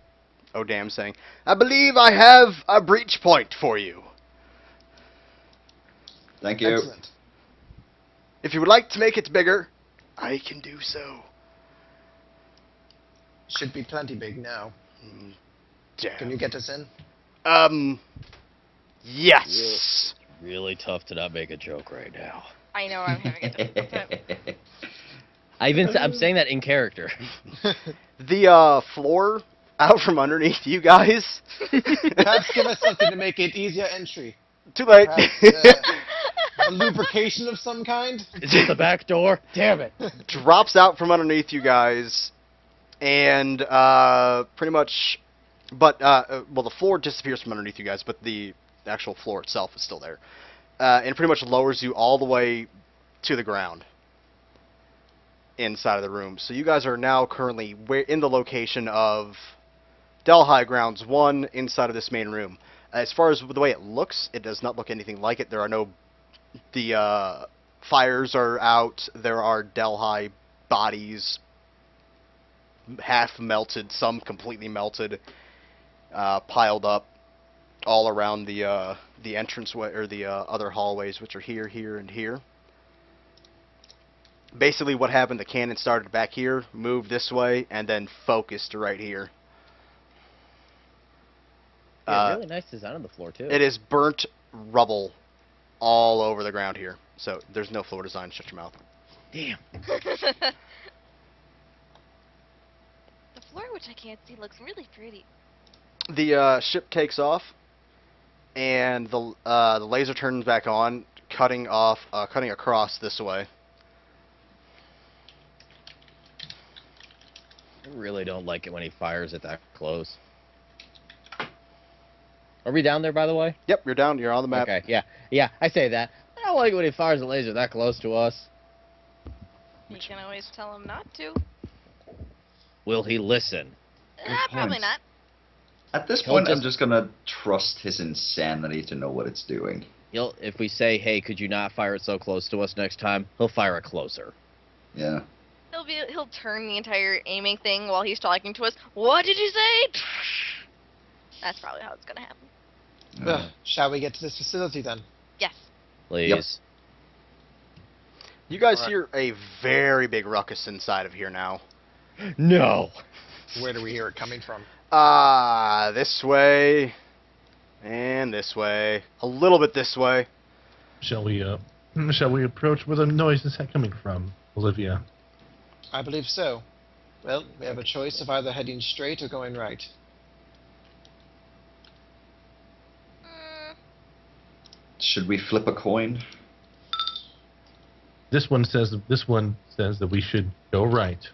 Odam saying, "I believe I have a breach point for you. Thank you. Excellent. If you would like to make it bigger, I can do so." Should be plenty big now. Damn. Can you get us in? Yes. Really tough to not make a joke right now. I know I'm having a difficult time. I'm saying that in character. The floor out from underneath you guys. Perhaps give us something to make it easier entry. Too late. Perhaps, a lubrication of some kind? Is it the back door? Damn it. Drops out from underneath you guys, and pretty much, but well, the floor disappears from underneath you guys, but the actual floor itself is still there, and pretty much lowers you all the way to the ground inside of the room. So you guys are now currently in the location of Delhi Grounds 1 inside of this main room. As far as the way it looks, it does not look anything like it. There are no, the fires are out. There are Delhi bodies, half melted, some completely melted, piled up all around the entranceway, or the other hallways, which are here, here, and here. Basically what happened, the cannon started back here, moved this way, and then focused right here. Yeah, really nice design on the floor too. It is burnt rubble all over the ground here. So there's no floor design. Shut your mouth. Damn. The floor, which I can't see, looks really pretty. The ship takes off, and the laser turns back on, cutting across this way. I really don't like it when he fires it that close. Are we down there, by the way? Yep, you're down. You're on the map. Okay, yeah, I say that. I don't like it when he fires a laser that close to us. We can always tell him not to. Will he listen? Probably point. not. At this He'll point, I'm just- just gonna trust his insanity to know what it's doing. If we say, hey, could you not fire it so close to us next time, he'll fire it closer. Yeah. He'll turn the entire aiming thing while he's talking to us. What did you say? That's probably how it's gonna happen. Shall we get to this facility then? Yes. Please. You guys Alright. hear a very big ruckus inside of here now. No. Where do we hear it coming from? This way, and this way, a little bit this way. Shall we approach where the noise is coming from, Olivia? I believe so. Well, we have a choice of either heading straight or going right. Should we flip a coin? This one says that we should go right.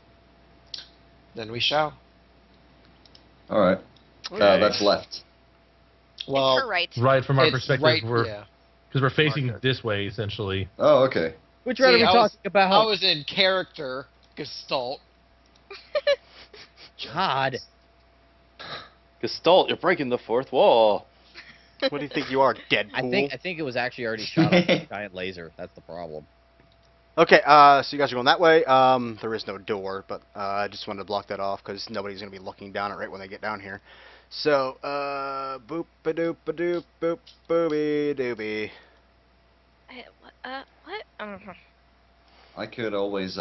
Then we shall. All right. That's left. It's her Well, right. Right from our it's perspective, right, because yeah. we're facing Marker. this way essentially. Oh, okay. Which route are See, we I was- talking about? I was in character, Gestalt. God. Gestalt, you're breaking the fourth wall. What do you think you are, Deadpool? I think it was actually already shot off with a giant laser. That's the problem. Okay, so you guys are going that way. There is no door, but I just wanted to block that off because nobody's going to be looking down it right when they get down here. So, boop-a-doop-a-doop, boop, booby-dooby. What? What? I could always